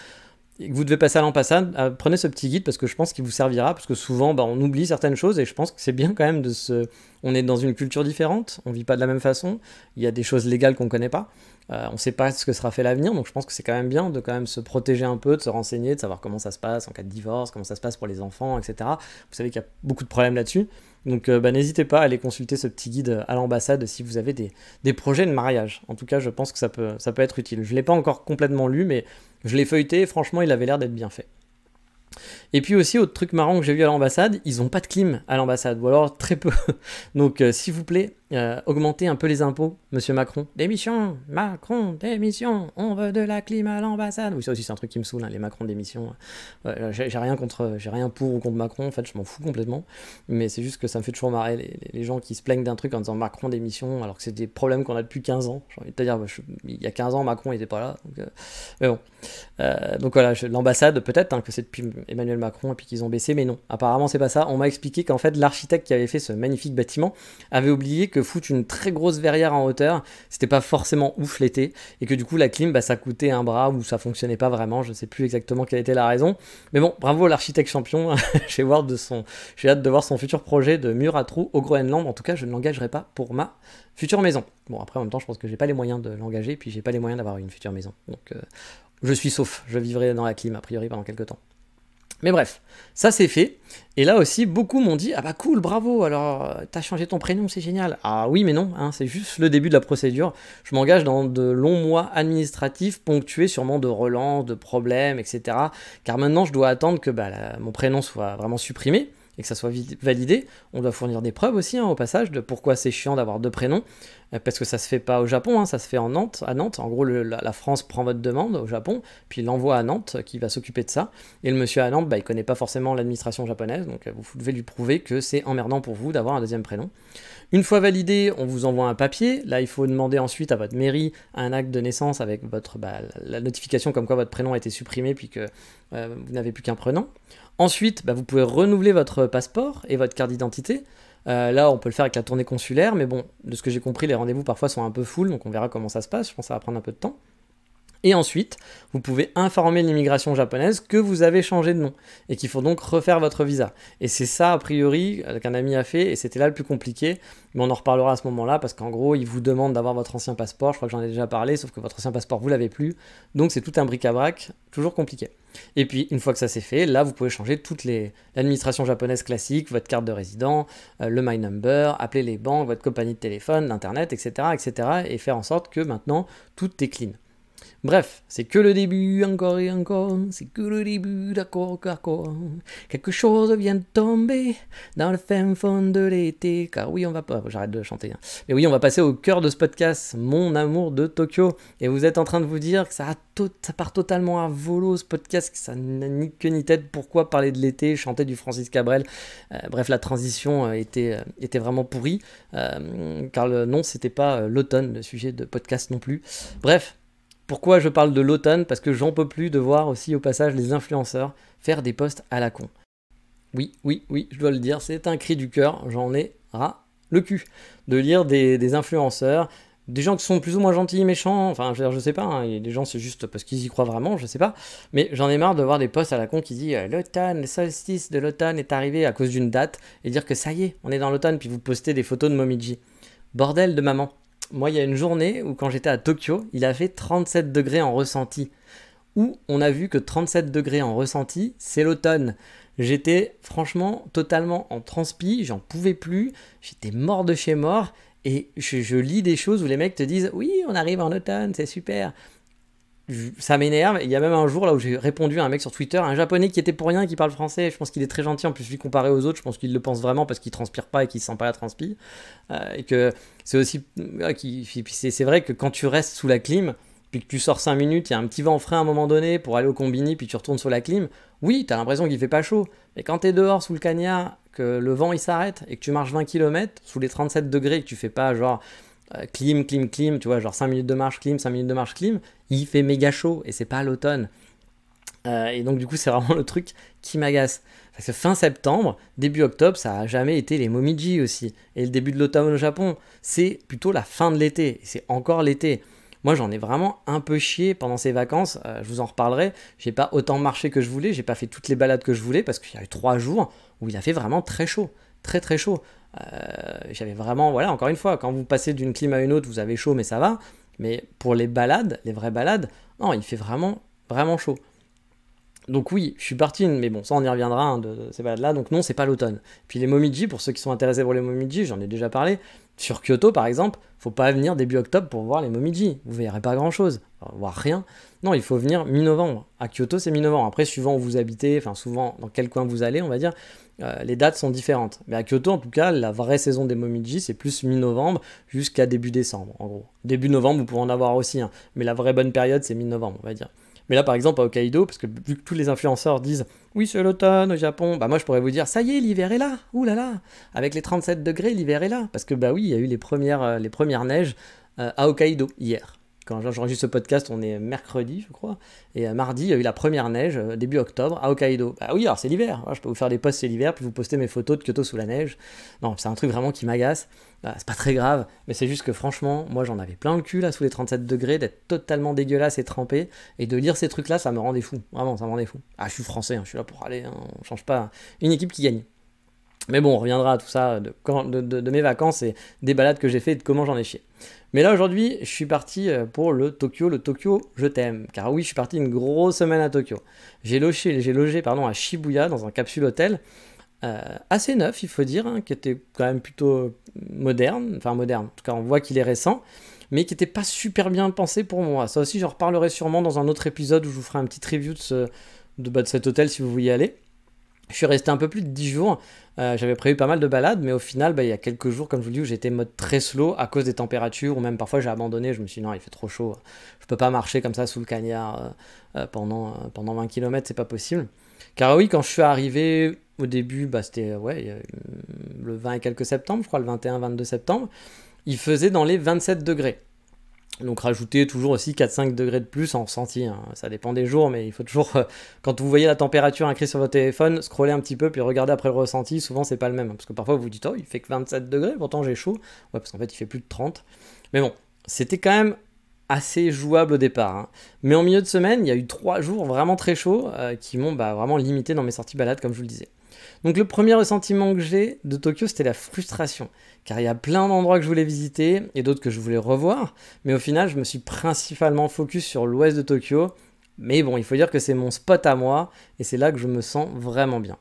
Speaker 1: et que vous devez passer à l'ambassade, prenez ce petit guide parce que je pense qu'il vous servira, parce que souvent bah, on oublie certaines choses et je pense que c'est bien quand même de se... On est dans une culture différente, on vit pas de la même façon, il y a des choses légales qu'on connaît pas, on sait pas ce que sera fait l'avenir, donc je pense que c'est quand même bien de quand même se protéger un peu, de se renseigner, de savoir comment ça se passe en cas de divorce, comment ça se passe pour les enfants, etc. Vous savez qu'il y a beaucoup de problèmes là-dessus, donc bah, n'hésitez pas à aller consulter ce petit guide à l'ambassade si vous avez des projets de mariage. En tout cas, je pense que ça peut être utile. Je l'ai pas encore complètement lu, mais je l'ai feuilleté et franchement, il avait l'air d'être bien fait. Et puis aussi, autre truc marrant que j'ai vu à l'ambassade, ils n'ont pas de clim à l'ambassade, ou alors très peu. Donc s'il vous plaît, augmentez un peu les impôts, monsieur Macron. Démission, Macron, démission, on veut de la clim à l'ambassade. Oui, ça aussi c'est un truc qui me saoule, hein, les Macron démission. J'ai rien pour ou contre Macron, en fait je m'en fous complètement. Mais c'est juste que ça me fait toujours marrer les gens qui se plaignent d'un truc en disant Macron démission, alors que c'est des problèmes qu'on a depuis 15 ans. J'ai envie de te dire, il y a 15 ans, Macron n'était pas là. Donc, mais bon. Donc voilà, l'ambassade, peut-être hein, que c'est depuis Emmanuel Macron et puis qu'ils ont baissé, mais non, apparemment c'est pas ça. On m'a expliqué qu'en fait l'architecte qui avait fait ce magnifique bâtiment avait oublié que foutre une très grosse verrière en hauteur, c'était pas forcément ouf l'été, et que du coup la clim, ça coûtait un bras ou ça fonctionnait pas vraiment, je sais plus exactement quelle était la raison. Mais bon, bravo à l'architecte champion, j'ai hâte de voir son futur projet de mur à trous au Groenland. En tout cas, je ne l'engagerai pas pour ma future maison. Bon, après, en même temps, je pense que j'ai pas les moyens de l'engager, puis j'ai pas les moyens d'avoir une future maison. Donc, je suis sauf, je vivrai dans la clim, a priori, pendant quelques temps. Mais bref, ça c'est fait. Et là aussi, beaucoup m'ont dit « Ah bah cool, bravo, alors t'as changé ton prénom, c'est génial. » Ah oui, mais non, hein, c'est juste le début de la procédure. Je m'engage dans de longs mois administratifs, ponctués sûrement de relents, de problèmes, etc. Car maintenant, je dois attendre que mon prénom soit vraiment supprimé et que ça soit validé. On doit fournir des preuves aussi, au passage, de pourquoi c'est chiant d'avoir deux prénoms. Parce que ça se fait pas au Japon, ça se fait à Nantes. En gros, la France prend votre demande au Japon, puis l'envoie à Nantes, qui va s'occuper de ça. Et le monsieur à Nantes, il connaît pas forcément l'administration japonaise, donc vous devez lui prouver que c'est emmerdant pour vous d'avoir un deuxième prénom. Une fois validé, on vous envoie un papier. Là, il faut demander ensuite à votre mairie un acte de naissance avec la notification comme quoi votre prénom a été supprimé, puis que vous n'avez plus qu'un prénom. Ensuite, vous pouvez renouveler votre passeport et votre carte d'identité. Là, on peut le faire avec la tournée consulaire, mais bon, de ce que j'ai compris, les rendez-vous parfois sont un peu full, donc on verra comment ça se passe. Je pense que ça va prendre un peu de temps. Et ensuite, vous pouvez informer l'immigration japonaise que vous avez changé de nom et qu'il faut donc refaire votre visa. Et c'est ça, a priori, qu'un ami a fait, et c'était là le plus compliqué. Mais on en reparlera à ce moment-là, parce qu'en gros, il vous demande d'avoir votre ancien passeport. Je crois que j'en ai déjà parlé, sauf que votre ancien passeport, vous l'avez plus. Donc c'est tout un bric-à-brac, toujours compliqué. Et puis, une fois que ça c'est fait, là, vous pouvez changer l'administration japonaise classique, votre carte de résident, le My Number, appeler les banques, votre compagnie de téléphone, l'internet, etc., etc., et faire en sorte que maintenant, tout est clean. Bref, c'est que le début, encore et encore, c'est que le début, d'accord. Quelque chose vient de tomber dans le fin fond de l'été, car oui, on va pas, j'arrête de chanter, mais oui, on va passer au cœur de ce podcast, mon amour de Tokyo, et vous êtes en train de vous dire que ça part totalement à volo ce podcast, que ça n'a ni queue ni tête, pourquoi parler de l'été, chanter du Francis Cabrel, bref, la transition était vraiment pourrie, car non, c'était pas l'automne, le sujet de podcast non plus, bref. Pourquoi je parle de l'automne? Parce que j'en peux plus de voir aussi au passage les influenceurs faire des posts à la con. Oui, je dois le dire, c'est un cri du cœur, j'en ai ras le cul de lire des influenceurs, des gens qui sont plus ou moins gentils, méchants, enfin je sais pas, et des gens c'est juste parce qu'ils y croient vraiment, je sais pas, mais j'en ai marre de voir des posts à la con qui disent l'automne, le solstice de l'automne est arrivé à cause d'une date, et dire que ça y est, on est dans l'automne, puis vous postez des photos de Momiji. Bordel de maman. Moi, il y a une journée où, quand j'étais à Tokyo, il a fait 37 degrés en ressenti. Où on a vu que 37 degrés en ressenti, c'est l'automne. J'étais franchement totalement en transpi, j'en pouvais plus, j'étais mort de chez mort, et je lis des choses où les mecs te disent « Oui, on arrive en automne, c'est super ». Ça m'énerve. Il y a même un jour là où j'ai répondu à un mec sur Twitter, un japonais qui était pour rien, qui parle français. Je pense qu'il est très gentil. En plus, lui comparé aux autres, je pense qu'il le pense vraiment parce qu'il transpire pas et qu'il sent pas la transpi. Et que c'est aussi. C'est vrai que quand tu restes sous la clim, puis que tu sors 5 minutes, il y a un petit vent frais à un moment donné pour aller au combini, puis tu retournes sous la clim. Oui, t'as l'impression qu'il fait pas chaud. Mais quand t'es dehors sous le cagnard, que le vent il s'arrête et que tu marches 20 km sous les 37 degrés et que tu fais pas genre. Clim, tu vois, genre 5 minutes de marche, clim, 5 minutes de marche, clim, il fait méga chaud et c'est pas l'automne. Et donc du coup c'est vraiment le truc qui m'agace. Parce que fin septembre, début octobre, ça a jamais été les Momiji aussi. Et le début de l'automne au Japon, c'est plutôt la fin de l'été, c'est encore l'été. Moi j'en ai vraiment un peu chié pendant ces vacances, je vous en reparlerai, j'ai pas autant marché que je voulais, j'ai pas fait toutes les balades que je voulais parce qu'il y a eu 3 jours où il a fait vraiment très chaud, très chaud. J'avais vraiment, voilà, encore une fois, quand vous passez d'une clim à une autre, vous avez chaud, mais ça va. Mais pour les balades, les vraies balades, non, il fait vraiment chaud. Donc oui, je suis parti, mais bon, ça on y reviendra de ces balades-là. Donc non, c'est pas l'automne. Puis les Momiji, pour ceux qui sont intéressés pour les Momiji, j'en ai déjà parlé. Sur Kyoto, par exemple, faut pas venir début octobre pour voir les Momiji. Vous verrez pas grand-chose, voire rien. Non, il faut venir mi-novembre. À Kyoto, c'est mi-novembre. Après, suivant où vous habitez, enfin souvent dans quel coin vous allez, on va dire, les dates sont différentes. Mais à Kyoto, en tout cas, la vraie saison des Momiji, c'est plus mi-novembre jusqu'à début décembre, en gros. Début novembre, vous pourrez en avoir aussi, mais la vraie bonne période, c'est mi-novembre, on va dire. Mais là, par exemple, à Hokkaido, parce que vu que tous les influenceurs disent « Oui, c'est l'automne au Japon », bah moi, je pourrais vous dire « Ça y est, l'hiver est là, ouh là là !» Avec les 37 degrés, l'hiver est là. Parce que, bah oui, il y a eu les premières neiges à Hokkaido hier. Quand j'enregistre ce podcast, on est mercredi, je crois. Et mardi, il y a eu la première neige, début octobre, à Hokkaido. Bah oui, alors c'est l'hiver. Je peux vous faire des posts, c'est l'hiver, puis vous postez mes photos de Kyoto sous la neige. Non, c'est un truc vraiment qui m'agace. C'est pas très grave, mais c'est juste que franchement, moi j'en avais plein le cul là, sous les 37 degrés, d'être totalement dégueulasse et trempé. Et de lire ces trucs-là, ça me rendait fou. Vraiment, ça me rendait fou. Ah, je suis français, je suis là pour aller, on change pas une équipe qui gagne. Mais bon, on reviendra à tout ça de mes vacances et des balades que j'ai fait et de comment j'en ai chié. Mais là aujourd'hui, je suis parti pour le Tokyo, je t'aime. Car oui, je suis parti une grosse semaine à Tokyo. J'ai logé à Shibuya dans un capsule hôtel assez neuf, il faut dire, qui était quand même plutôt moderne. Enfin moderne, en tout cas on voit qu'il est récent, mais qui n'était pas super bien pensé pour moi. Ça aussi j'en reparlerai sûrement dans un autre épisode où je vous ferai un petit review de cet hôtel si vous voulez y aller. Je suis resté un peu plus de 10 jours, j'avais prévu pas mal de balades, mais au final, il y a quelques jours, comme je vous le dis, où j'étais en mode très slow à cause des températures, ou même parfois j'ai abandonné, je me suis dit non, il fait trop chaud, je peux pas marcher comme ça sous le cagnard pendant 20 km, c'est pas possible. Car oui, quand je suis arrivé au début, c'était le 20 et quelques septembre, je crois, le 21-22 septembre, il faisait dans les 27 degrés. Donc rajouter toujours aussi 4-5 degrés de plus en ressenti, ça dépend des jours, mais il faut toujours, quand vous voyez la température inscrite sur votre téléphone, scroller un petit peu, puis regarder après le ressenti, souvent c'est pas le même, parce que parfois vous vous dites, oh il fait que 27 degrés, pourtant j'ai chaud, ouais parce qu'en fait il fait plus de 30, mais bon, c'était quand même assez jouable au départ, mais en milieu de semaine, il y a eu 3 jours vraiment très chauds, qui m'ont vraiment limité dans mes sorties balades, comme je vous le disais. Donc le premier ressentiment que j'ai de Tokyo, c'était la frustration, car il y a plein d'endroits que je voulais visiter et d'autres que je voulais revoir, mais au final je me suis principalement focus sur l'ouest de Tokyo, mais bon, il faut dire que c'est mon spot à moi, et c'est là que je me sens vraiment bien.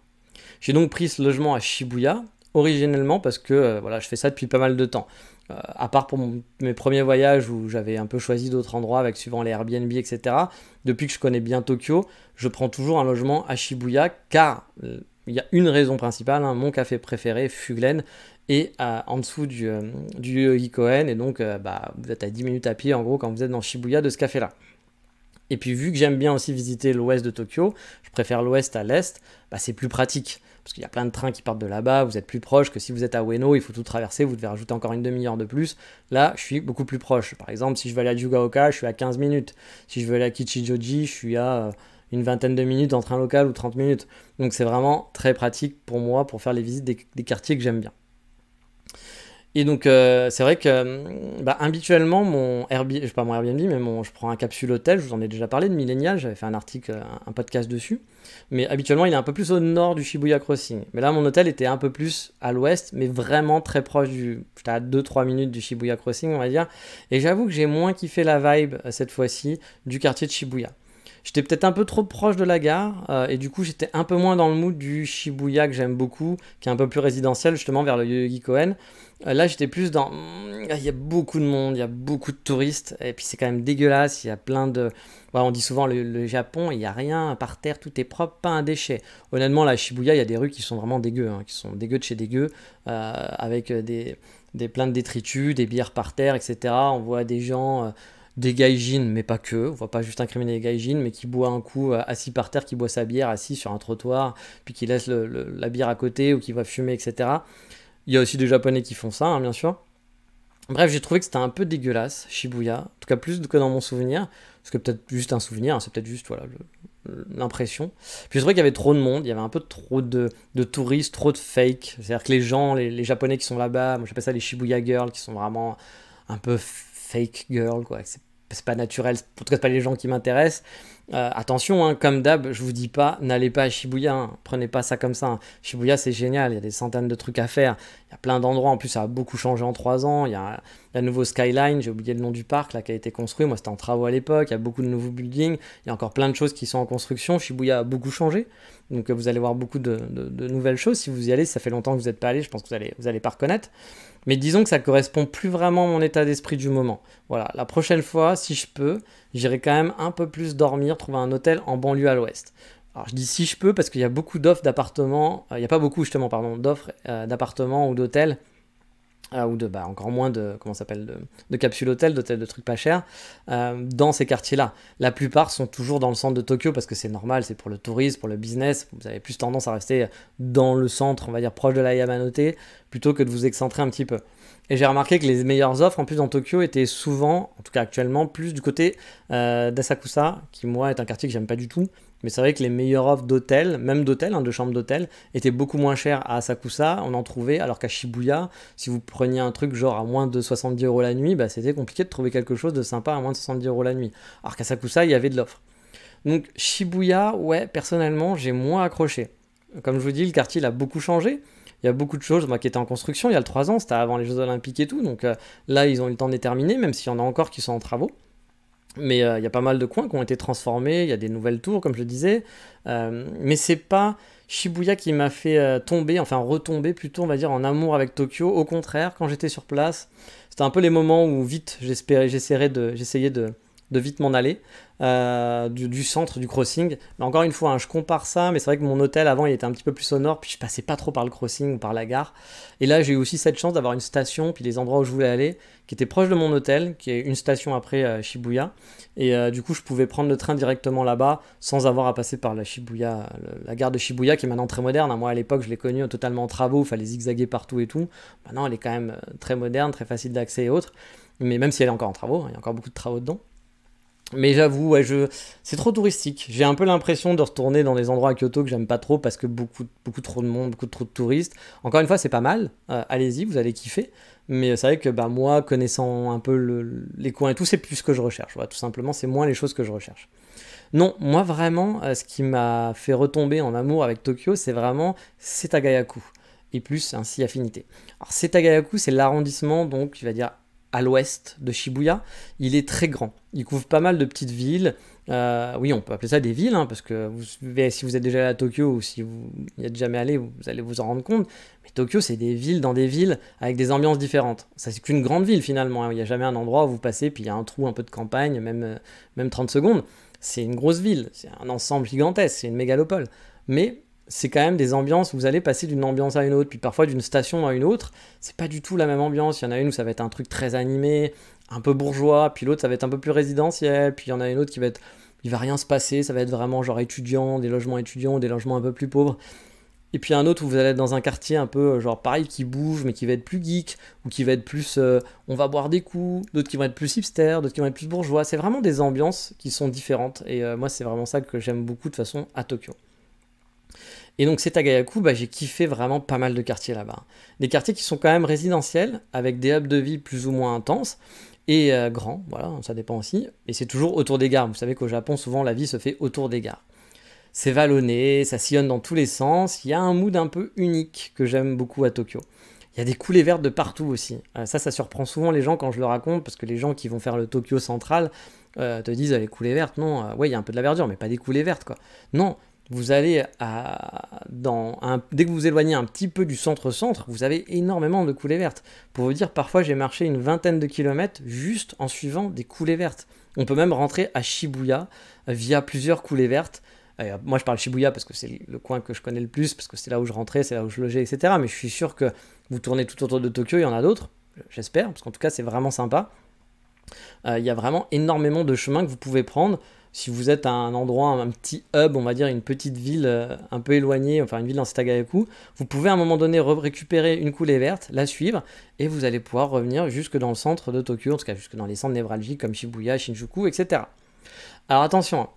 Speaker 1: J'ai donc pris ce logement à Shibuya, originellement parce que je fais ça depuis pas mal de temps. À part pour mes premiers voyages où j'avais un peu choisi d'autres endroits avec suivant les Airbnb, etc. Depuis que je connais bien Tokyo, je prends toujours un logement à Shibuya, car il y a une raison principale, mon café préféré, Fuglen, est en dessous du Yogi-Koen, et donc vous êtes à 10 minutes à pied en gros quand vous êtes dans Shibuya de ce café-là. Et puis vu que j'aime bien aussi visiter l'ouest de Tokyo, je préfère l'ouest à l'est, c'est plus pratique. Parce qu'il y a plein de trains qui partent de là-bas, vous êtes plus proche que si vous êtes à Ueno, il faut tout traverser, vous devez rajouter encore une demi-heure de plus. Là, je suis beaucoup plus proche. Par exemple, si je veux aller à Yugaoka, je suis à 15 minutes. Si je veux aller à Kichijoji, je suis à une vingtaine de minutes en train local ou 30 minutes. Donc c'est vraiment très pratique pour moi pour faire les visites des quartiers que j'aime bien. Et donc c'est vrai que habituellement mon Airbnb, je prends un capsule hôtel, je vous en ai déjà parlé de Millenial, j'avais fait un article, un podcast dessus, mais habituellement il est un peu plus au nord du Shibuya Crossing. Mais là mon hôtel était un peu plus à l'ouest, mais vraiment très proche j'étais à 2-3 minutes du Shibuya Crossing on va dire, et j'avoue que j'ai moins kiffé la vibe cette fois-ci du quartier de Shibuya. J'étais peut-être un peu trop proche de la gare, et du coup j'étais un peu moins dans le mood du Shibuya que j'aime beaucoup, qui est un peu plus résidentiel justement vers le Yogi-Koen. Là j'étais plus dans, il y a beaucoup de monde, il y a beaucoup de touristes, et puis c'est quand même dégueulasse, il y a plein de, on dit souvent le Japon, il n'y a rien par terre, tout est propre, pas un déchet. Honnêtement là à Shibuya il y a des rues qui sont vraiment dégueu, qui sont dégueu de chez dégueu, avec plein de détritus, des bières par terre, etc. On voit des gens... des gaijins, mais pas que, on voit pas juste incriminer les gaijins, mais qui boit un coup assis par terre, qui boit sa bière assis sur un trottoir, puis qui laisse la bière à côté ou qui va fumer, etc. Il y a aussi des japonais qui font ça, bien sûr. Bref, j'ai trouvé que c'était un peu dégueulasse, Shibuya, en tout cas plus que dans mon souvenir, parce que peut-être juste un souvenir, c'est peut-être juste l'impression. Puis j'ai trouvé qu'il y avait trop de monde, il y avait un peu trop de touristes, trop de fake, c'est-à-dire que les gens, les japonais qui sont là-bas, moi j'appelle ça les Shibuya girls, qui sont vraiment un peu fake girl, quoi. C'est pas naturel, en tout cas c'est pas les gens qui m'intéressent. Attention, comme d'hab, je vous dis pas, n'allez pas à Shibuya, prenez pas ça comme ça. Shibuya c'est génial, il y a des centaines de trucs à faire, il y a plein d'endroits, en plus ça a beaucoup changé en 3 ans, il y a la nouveau Skyline, j'ai oublié le nom du parc là qui a été construit, moi c'était en travaux à l'époque, il y a beaucoup de nouveaux buildings, il y a encore plein de choses qui sont en construction, Shibuya a beaucoup changé, donc vous allez voir beaucoup de nouvelles choses, si vous y allez, si ça fait longtemps que vous n'êtes pas allé, je pense que vous allez pas reconnaître. Mais disons que ça correspond plus vraiment à mon état d'esprit du moment. Voilà, la prochaine fois, si je peux, j'irai quand même un peu plus dormir, trouver un hôtel en banlieue à l'ouest. Alors je dis si je peux parce qu'il y a beaucoup d'offres d'appartements, il n'y a pas beaucoup justement, d'offres d'appartements ou d'hôtels ou encore moins de, comment ça s'appelle, de capsules hôtels, d'hôtels de trucs pas chers, dans ces quartiers-là. La plupart sont toujours dans le centre de Tokyo parce que c'est normal, c'est pour le tourisme, pour le business. Vous avez plus tendance à rester dans le centre, on va dire proche de la Yamanote, plutôt que de vous excentrer un petit peu. Et j'ai remarqué que les meilleures offres, en plus dans Tokyo, étaient souvent, en tout cas actuellement, plus du côté d'Asakusa, qui moi est un quartier que j'aime pas du tout. Mais c'est vrai que les meilleures offres d'hôtels, même d'hôtels, de chambres d'hôtel, étaient beaucoup moins chères à Asakusa, on en trouvait, alors qu'à Shibuya, si vous preniez un truc genre à moins de 70 € la nuit, c'était compliqué de trouver quelque chose de sympa à moins de 70 € la nuit. Alors qu'à Asakusa, il y avait de l'offre. Donc Shibuya, ouais, personnellement, j'ai moins accroché. Comme je vous dis, le quartier il a beaucoup changé. Il y a beaucoup de choses qui étaient en construction il y a le 3 ans, c'était avant les Jeux Olympiques et tout, donc là ils ont eu le temps de les terminer, même s'il y en a encore qui sont en travaux. Mais il y a pas mal de coins qui ont été transformés, il y a des nouvelles tours, comme je le disais. Mais c'est pas Shibuya qui m'a fait tomber, enfin retomber plutôt, on va dire, en amour avec Tokyo. Au contraire, quand j'étais sur place, c'était un peu les moments où vite j'essayais de vite m'en aller du centre du crossing. Mais encore une fois, je compare ça, mais c'est vrai que mon hôtel avant il était un petit peu plus au nord, puis je passais pas trop par le crossing ou par la gare. Et là j'ai eu aussi cette chance d'avoir une station, puis les endroits où je voulais aller, qui étaient proches de mon hôtel, qui est une station après Shibuya. Et du coup je pouvais prendre le train directement là-bas sans avoir à passer par la Shibuya, la gare de Shibuya qui est maintenant très moderne. Moi à l'époque je l'ai connue totalement en travaux, il fallait zigzaguer partout et tout. Maintenant elle est quand même très moderne, très facile d'accès et autres. Mais même si elle est encore en travaux, il y a encore beaucoup de travaux dedans. Mais j'avoue, c'est trop touristique. J'ai un peu l'impression de retourner dans des endroits à Kyoto que j'aime pas trop parce que beaucoup trop de monde, beaucoup trop de touristes. Encore une fois, c'est pas mal. Allez-y, vous allez kiffer. Mais c'est vrai que moi, connaissant un peu les coins et tout, c'est plus ce que je recherche. Voilà, tout simplement, c'est moins les choses que je recherche. Non, moi vraiment, ce qui m'a fait retomber en amour avec Tokyo, c'est vraiment Setagaya-ku. Et plus ainsi affinité. Alors Setagaya-ku, c'est l'arrondissement, donc, je vais dire à l'ouest de Shibuya. Il est très grand. Il couvre pas mal de petites villes. Oui, on peut appeler ça des villes, parce que si vous êtes déjà allé à Tokyo ou si vous n'y êtes jamais allé, vous allez vous en rendre compte. Mais Tokyo, c'est des villes dans des villes avec des ambiances différentes. Ça, c'est qu'une grande ville finalement. Il n'y a jamais un endroit où vous passez, puis il y a un trou un peu de campagne, même 30 secondes. C'est une grosse ville, c'est un ensemble gigantesque, c'est une mégalopole. Mais c'est quand même des ambiances, vous allez passer d'une ambiance à une autre, puis parfois d'une station à une autre, c'est pas du tout la même ambiance. Il y en a une où ça va être un truc très animé, un peu bourgeois, puis l'autre ça va être un peu plus résidentiel, puis il y en a une autre qui va être, il va rien se passer, ça va être vraiment genre étudiant, des logements étudiants, des logements un peu plus pauvres. Et puis un autre où vous allez être dans un quartier un peu genre pareil qui bouge, mais qui va être plus geek, ou qui va être plus on va boire des coups, d'autres qui vont être plus hipster, d'autres qui vont être plus bourgeois. C'est vraiment des ambiances qui sont différentes, et moi c'est vraiment ça que j'aime beaucoup de façon à Tokyo. Et donc Setagaya-ku, j'ai kiffé vraiment pas mal de quartiers là-bas. Des quartiers qui sont quand même résidentiels, avec des hubs de vie plus ou moins intenses, et grands, voilà, ça dépend aussi. Et c'est toujours autour des gares. Vous savez qu'au Japon, souvent la vie se fait autour des gares. C'est vallonné, ça sillonne dans tous les sens, il y a un mood un peu unique que j'aime beaucoup à Tokyo. Il y a des coulées vertes de partout aussi. Ça surprend souvent les gens quand je le raconte, parce que les gens qui vont faire le Tokyo central te disent les coulées vertes, non, ouais, il y a un peu de la verdure, mais pas des coulées vertes, quoi. Non, vous allez dès que vous vous éloignez un petit peu du centre-centre, vous avez énormément de coulées vertes. Pour vous dire, parfois j'ai marché une vingtaine de kilomètres juste en suivant des coulées vertes. On peut même rentrer à Shibuya via plusieurs coulées vertes. Moi je parle Shibuya parce que c'est le coin que je connais le plus, parce que c'est là où je rentrais, c'est là où je logeais, etc. Mais je suis sûr que vous tournez tout autour de Tokyo, il y en a d'autres, j'espère, parce qu'en tout cas c'est vraiment sympa. Il y a vraiment énormément de chemins que vous pouvez prendre. Si vous êtes à un endroit, un petit hub, on va dire une petite ville un peu éloignée, enfin une ville dans Setagaya-ku, vous pouvez à un moment donné récupérer une coulée verte, la suivre, et vous allez pouvoir revenir jusque dans le centre de Tokyo, en tout cas jusque dans les centres névralgiques comme Shibuya, Shinjuku, etc. Alors attention,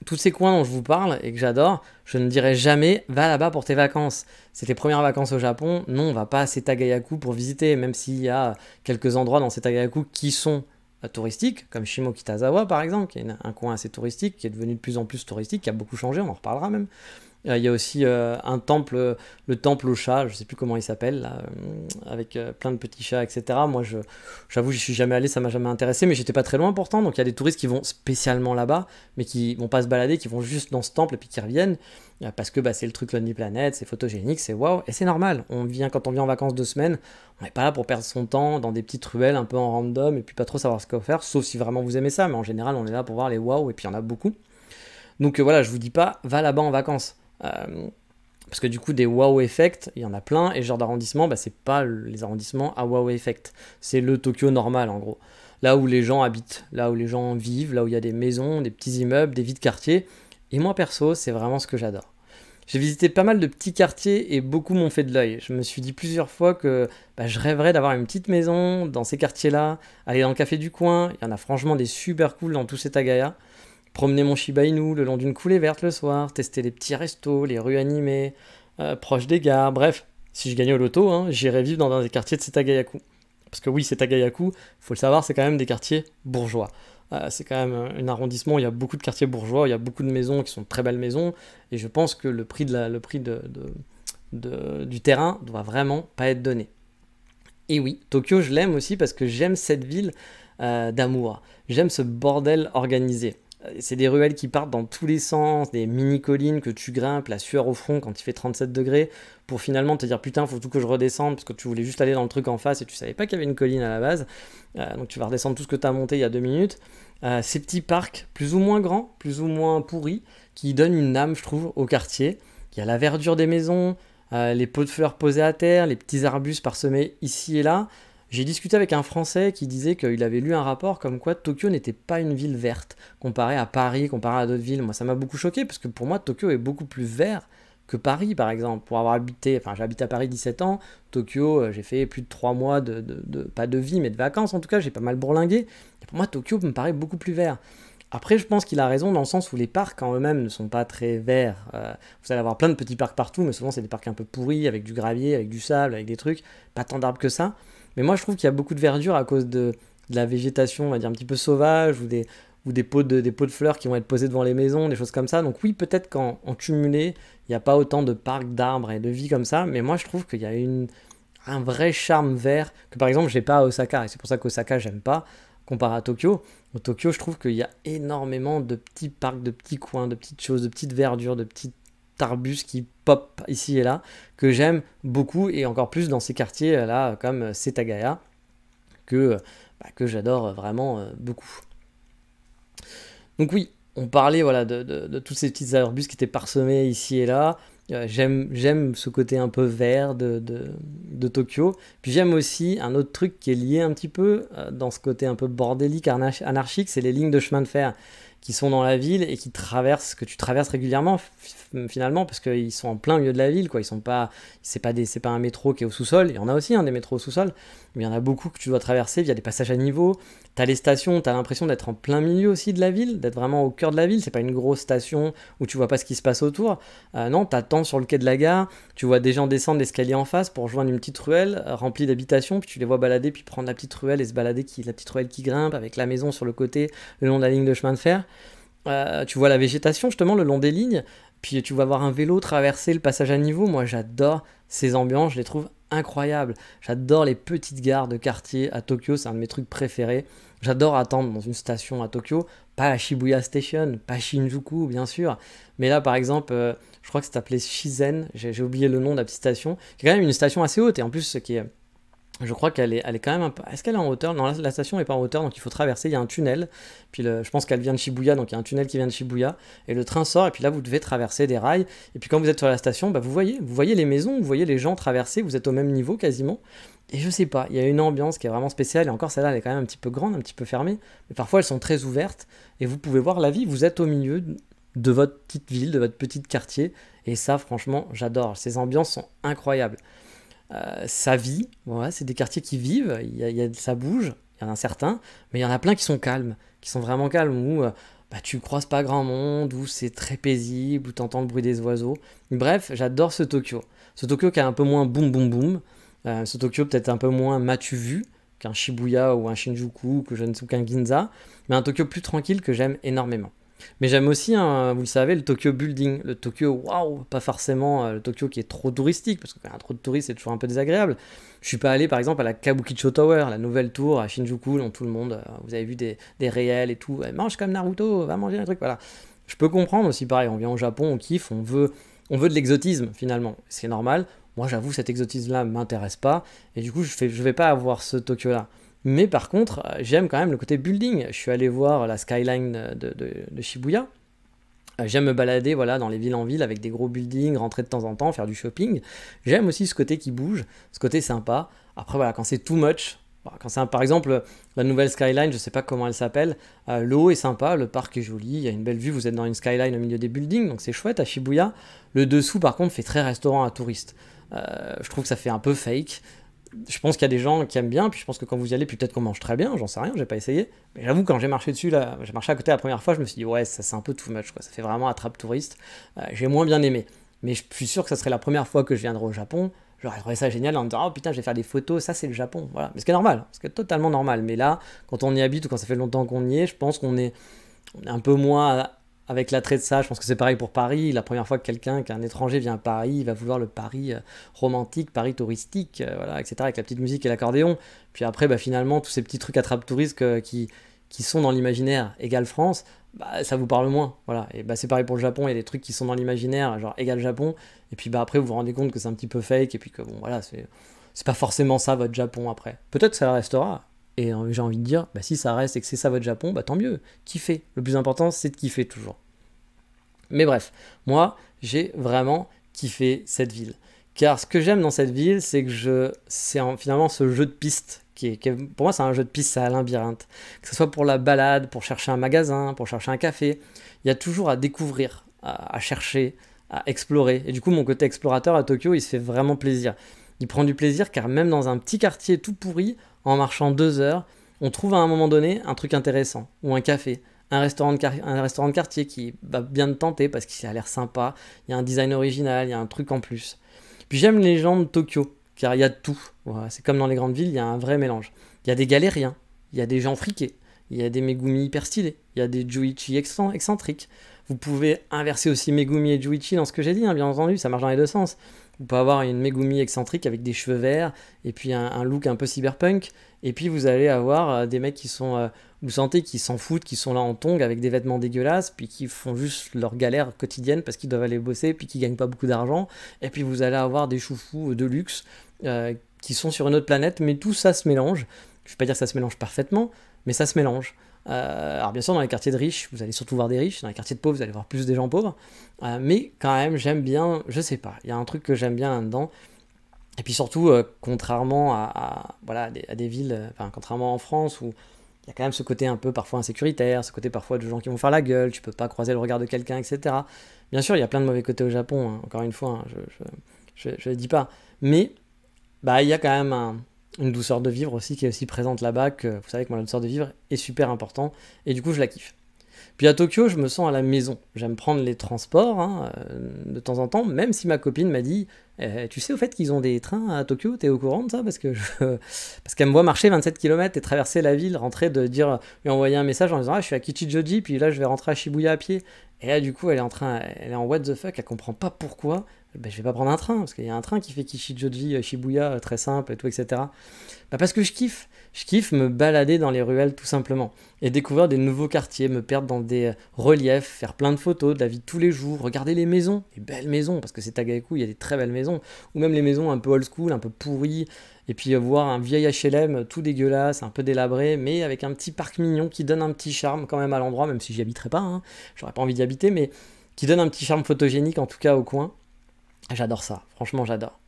Speaker 1: tous ces coins dont je vous parle et que j'adore, je ne dirais jamais va là-bas pour tes vacances. C'est tes premières vacances au Japon, non, on va pas à Setagaya-ku pour visiter, même s'il y a quelques endroits dans Setagaya-ku qui sont touristiques, comme Shimokitazawa par exemple, qui est un coin assez touristique, qui est devenu de plus en plus touristique, qui a beaucoup changé, on en reparlera même. Il y a aussi un temple, le temple aux chats, je sais plus comment il s'appelle, là, avec plein de petits chats, etc. Moi, j'avoue, j'y suis jamais allé, ça m'a jamais intéressé, mais j'étais pas très loin pourtant, donc il y a des touristes qui vont spécialement là-bas, mais qui vont pas se balader, qui vont juste dans ce temple et puis qui reviennent, parce que c'est le truc Lonely Planet, c'est photogénique, c'est waouh, et c'est normal. Quand on vient en vacances 2 semaines, on n'est pas là pour perdre son temps dans des petites ruelles un peu en random, et puis pas trop savoir ce qu'on va faire, sauf si vraiment vous aimez ça, mais en général, on est là pour voir les waouh, et puis il y en a beaucoup. Donc voilà, je vous dis pas, va là-bas en vacances. Parce que du coup, des wow effect, il y en a plein, et ce genre d'arrondissement, bah, c'est pas les arrondissements à wow effect. C'est le Tokyo normal, en gros. Là où les gens habitent, là où les gens vivent, là où il y a des maisons, des petits immeubles, des vies de quartier. Et moi, perso, c'est vraiment ce que j'adore. J'ai visité pas mal de petits quartiers et beaucoup m'ont fait de l'œil. Je me suis dit plusieurs fois que bah, je rêverais d'avoir une petite maison dans ces quartiers-là, aller dans le café du coin. Il y en a franchement des super cool dans tout Setagaya. Promener mon Shiba Inu le long d'une coulée verte le soir, tester les petits restos, les rues animées, proches des gares, bref. Si je gagnais au loto, hein, j'irais vivre dans un des quartiers de Setagayaku. Parce que oui, Setagayaku, il faut le savoir, c'est quand même des quartiers bourgeois. C'est quand même un arrondissement où il y a beaucoup de quartiers bourgeois, il y a beaucoup de maisons qui sont de très belles maisons, et je pense que le prix du terrain doit vraiment pas être donné. Et oui, Tokyo, je l'aime aussi parce que j'aime cette ville d'amour. J'aime ce bordel organisé. C'est des ruelles qui partent dans tous les sens, des mini-collines que tu grimpes, la sueur au front quand il fait 37 degrés, pour finalement te dire putain, faut tout que je redescende, parce que tu voulais juste aller dans le truc en face et tu savais pas qu'il y avait une colline à la base. Donc tu vas redescendre tout ce que tu as monté il y a 2 minutes. Ces petits parcs, plus ou moins grands, plus ou moins pourris, qui donnent une âme, je trouve, au quartier. Il y a la verdure des maisons, les pots de fleurs posés à terre, les petits arbustes parsemés ici et là. J'ai discuté avec un Français qui disait qu'il avait lu un rapport comme quoi Tokyo n'était pas une ville verte, comparé à Paris, comparé à d'autres villes. Moi, ça m'a beaucoup choqué, parce que pour moi, Tokyo est beaucoup plus vert que Paris, par exemple. Pour avoir habité, enfin, j'habite à Paris 17 ans, Tokyo, j'ai fait plus de 3 mois pas de vie, mais de vacances en tout cas, j'ai pas mal bourlingué. Et pour moi, Tokyo me paraît beaucoup plus vert. Après, je pense qu'il a raison dans le sens où les parcs en eux-mêmes ne sont pas très verts. Vous allez avoir plein de petits parcs partout, mais souvent c'est des parcs un peu pourris, avec du gravier, avec du sable, avec des trucs, pas tant d'arbres que ça. Mais moi, je trouve qu'il y a beaucoup de verdure à cause de la végétation, on va dire, un petit peu sauvage, ou des pots de fleurs qui vont être posés devant les maisons, des choses comme ça. Donc oui, peut-être qu'en cumulé, il n'y a pas autant de parcs, d'arbres et de vie comme ça, mais moi, je trouve qu'il y a un vrai charme vert que, par exemple, je n'ai pas à Osaka. Et c'est pour ça qu'Osaka, j'aime pas, comparé à Tokyo. Au Tokyo, je trouve qu'il y a énormément de petits parcs, de petits coins, de petites choses, de petites verdures, de petits arbustes qui pop ici et là, que j'aime beaucoup, et encore plus dans ces quartiers là comme Setagaya, que j'adore vraiment beaucoup. Donc oui, on parlait voilà, de tous ces petits arbustes qui étaient parsemés ici et là. J'aime ce côté un peu vert de Tokyo. Puis j'aime aussi un autre truc qui est lié un petit peu dans ce côté un peu bordélique, anarchique, c'est les lignes de chemin de fer qui sont dans la ville et que tu traverses régulièrement finalement, parce qu'ils sont en plein milieu de la ville, quoi. Ils sont pas, c'est pas un métro qui est au sous-sol. Il y en a aussi des métros au sous-sol, mais il y en a beaucoup que tu dois traverser via des passages à niveau. T'as les stations, t'as l'impression d'être en plein milieu aussi de la ville, d'être vraiment au cœur de la ville. C'est pas une grosse station où tu vois pas ce qui se passe autour. Non, t'attends sur le quai de la gare, tu vois des gens descendre l'escalier en face pour rejoindre une petite ruelle remplie d'habitations, puis tu les vois balader, puis prendre la petite ruelle et se balader, la petite ruelle qui grimpe avec la maison sur le côté, le long de la ligne de chemin de fer. Tu vois la végétation justement le long des lignes, puis tu vas voir un vélo traverser le passage à niveau. Moi j'adore ces ambiances, je les trouve incroyables. J'adore les petites gares de quartier à Tokyo, c'est un de mes trucs préférés. J'adore attendre dans une station à Tokyo, pas la Shibuya Station, pas Shinjuku bien sûr, mais là par exemple, je crois que c'est appelé Shizen, j'ai oublié le nom de la petite station, qui est quand même une station assez haute, et en plus ce qui est... Je crois qu'elle est quand même un peu... Est-ce qu'elle est en hauteur? Non, la station n'est pas en hauteur, donc il faut traverser, il y a un tunnel. Puis je pense qu'elle vient de Shibuya, donc il y a un tunnel qui vient de Shibuya. Et le train sort, et puis là, vous devez traverser des rails. Et puis quand vous êtes sur la station, bah, vous voyez les maisons, vous voyez les gens traverser, vous êtes au même niveau quasiment. Et je sais pas, il y a une ambiance qui est vraiment spéciale. Et encore, celle-là, elle est quand même un petit peu grande, un petit peu fermée. Mais parfois, elles sont très ouvertes. Et vous pouvez voir la vie, vous êtes au milieu de votre petite ville, de votre petit quartier. Et ça, franchement, j'adore. Ces ambiances sont incroyables. Ça vit, ouais, c'est des quartiers qui vivent, ça bouge, il y en a certains, mais il y en a plein qui sont calmes, qui sont vraiment calmes, où tu croises pas grand monde, où c'est très paisible, où tu entends le bruit des oiseaux. Bref, j'adore ce Tokyo. Ce Tokyo qui est un peu moins boum boum boum, ce Tokyo peut-être un peu moins m'as-tu vu qu'un Shibuya ou un Shinjuku ou qu'un Ginza, mais un Tokyo plus tranquille que j'aime énormément. Mais j'aime aussi, vous le savez, le Tokyo Building, le Tokyo, waouh, pas forcément le Tokyo qui est trop touristique, parce que quand il y a trop de touristes, c'est toujours un peu désagréable. Je suis pas allé, par exemple, à la Kabukicho Tower, la nouvelle tour à Shinjuku, dont tout le monde, vous avez vu des réels et tout, ouais, mange comme Naruto, va manger un truc, voilà. Je peux comprendre aussi, pareil, on vient au Japon, on kiffe, on veut de l'exotisme, finalement, c'est normal. Moi, j'avoue, cet exotisme-là m'intéresse pas, et du coup, je vais pas avoir ce Tokyo-là. Mais par contre, j'aime quand même le côté building. Je suis allé voir la skyline de Shibuya. J'aime me balader voilà, dans les villes en ville avec des gros buildings, rentrer de temps en temps, faire du shopping. J'aime aussi ce côté qui bouge, ce côté sympa. Après, voilà, quand c'est too much, bah, quand c'est par exemple la nouvelle skyline, je sais pas comment elle s'appelle, le haut est sympa, le parc est joli, il y a une belle vue, vous êtes dans une skyline au milieu des buildings, donc c'est chouette à Shibuya. Le dessous, par contre, fait très restaurant à touristes. Je trouve que ça fait un peu fake. Je pense qu'il y a des gens qui aiment bien, puis je pense que quand vous y allez, peut-être qu'on mange très bien, j'en sais rien, j'ai pas essayé. Mais j'avoue, quand j'ai marché dessus, là, j'ai marché à côté la première fois, je me suis dit, ouais, ça c'est un peu too much, quoi. Ça fait vraiment attrape touriste. J'ai moins bien aimé. Mais je suis sûr que ça serait la première fois que je viendrai au Japon. J'aurais trouvé ça génial en me disant, oh putain, je vais faire des photos, ça c'est le Japon. Voilà. Mais ce qui est normal, ce qui est totalement normal. Mais là, quand on y habite ou quand ça fait longtemps qu'on y est, je pense on est un peu moins avec l'attrait de ça. Je pense que c'est pareil pour Paris. La première fois que qu'un étranger vient à Paris, il va vouloir le Paris romantique, Paris touristique, voilà, etc. Avec la petite musique et l'accordéon. Puis après, bah, finalement, tous ces petits trucs attrape-touristes qui sont dans l'imaginaire égal France, bah, ça vous parle moins. Voilà. Et bah, c'est pareil pour le Japon. Il y a des trucs qui sont dans l'imaginaire, genre égal Japon. Et puis bah, après, vous vous rendez compte que c'est un petit peu fake. Et puis que bon, voilà, c'est pas forcément ça votre Japon après. Peut-être que ça le restera. Et j'ai envie de dire, bah, si ça reste et que c'est ça votre Japon, bah tant mieux, kiffez. Le plus important, c'est de kiffer toujours. Mais bref, moi, j'ai vraiment kiffé cette ville. Car ce que j'aime dans cette ville, c'est que finalement ce jeu de piste, pour moi c'est un jeu de piste, c'est un labyrinthe. Que ce soit pour la balade, pour chercher un magasin, pour chercher un café, il y a toujours à découvrir, à chercher, à explorer. Et du coup, mon côté explorateur à Tokyo, il se fait vraiment plaisir. Il prend du plaisir car même dans un petit quartier tout pourri, en marchant 2 heures, on trouve à un moment donné un truc intéressant, ou un café, un restaurant de quartier qui va bien te tenter parce qu'il a l'air sympa, il y a un design original, il y a un truc en plus. Puis j'aime les gens de Tokyo, car il y a de tout. Voilà, c'est comme dans les grandes villes, il y a un vrai mélange. Il y a des galériens, il y a des gens friqués, il y a des Megumi hyper stylés, il y a des Juichi excentriques. Vous pouvez inverser aussi Megumi et Juichi dans ce que j'ai dit, hein, bien entendu, ça marche dans les deux sens. Vous pouvez avoir une Megumi excentrique avec des cheveux verts et puis un look un peu cyberpunk. Et puis vous allez avoir des mecs qui sont, vous sentez qu'ils s'en foutent, qui sont là en tongs avec des vêtements dégueulasses, puis qui font juste leur galère quotidienne parce qu'ils doivent aller bosser, puis qui gagnent pas beaucoup d'argent. Et puis vous allez avoir des choufous de luxe qui sont sur une autre planète, mais tout ça se mélange. Je ne vais pas dire que ça se mélange parfaitement, mais ça se mélange. Alors bien sûr dans les quartiers de riches vous allez surtout voir des riches, dans les quartiers de pauvres vous allez voir plus des gens pauvres, mais quand même j'aime bien, je sais pas, il y a un truc que j'aime bien là-dedans. Et puis surtout contrairement voilà, à des villes, enfin contrairement en France où il y a quand même ce côté un peu parfois insécuritaire, ce côté parfois de gens qui vont faire la gueule, tu peux pas croiser le regard de quelqu'un, etc. Bien sûr il y a plein de mauvais côtés au Japon, hein, encore une fois, hein, je le dis pas, mais bah il y a quand même une douceur de vivre aussi qui est aussi présente là-bas, que vous savez que moi la douceur de vivre est super important, et du coup je la kiffe. Puis à Tokyo, je me sens à la maison. J'aime prendre les transports hein, de temps en temps, même si ma copine m'a dit tu sais au fait qu'ils ont des trains à Tokyo, t'es au courant de ça parce qu'elle me voit marcher 27 km et traverser la ville, rentrer, lui envoyer un message en disant je suis à Kichijoji, puis là je vais rentrer à Shibuya à pied. Et là du coup elle est en what the fuck, elle comprend pas pourquoi. Ben, je vais pas prendre un train, parce qu'il y a un train qui fait Kichijoji, Shibuya, très simple et tout, etc. Ben, parce que je kiffe. Je kiffe me balader dans les ruelles tout simplement et découvrir des nouveaux quartiers, me perdre dans des reliefs, faire plein de photos de la vie de tous les jours, regarder les maisons, les belles maisons, parce que c'est Tagaiku, il y a des très belles maisons, ou même les maisons un peu old school, un peu pourries, et puis voir un vieil HLM tout dégueulasse, un peu délabré, mais avec un petit parc mignon qui donne un petit charme quand même à l'endroit, même si j'y habiterais pas, hein, j'aurais pas envie d'y habiter, mais qui donne un petit charme photogénique en tout cas au coin. J'adore ça, franchement j'adore.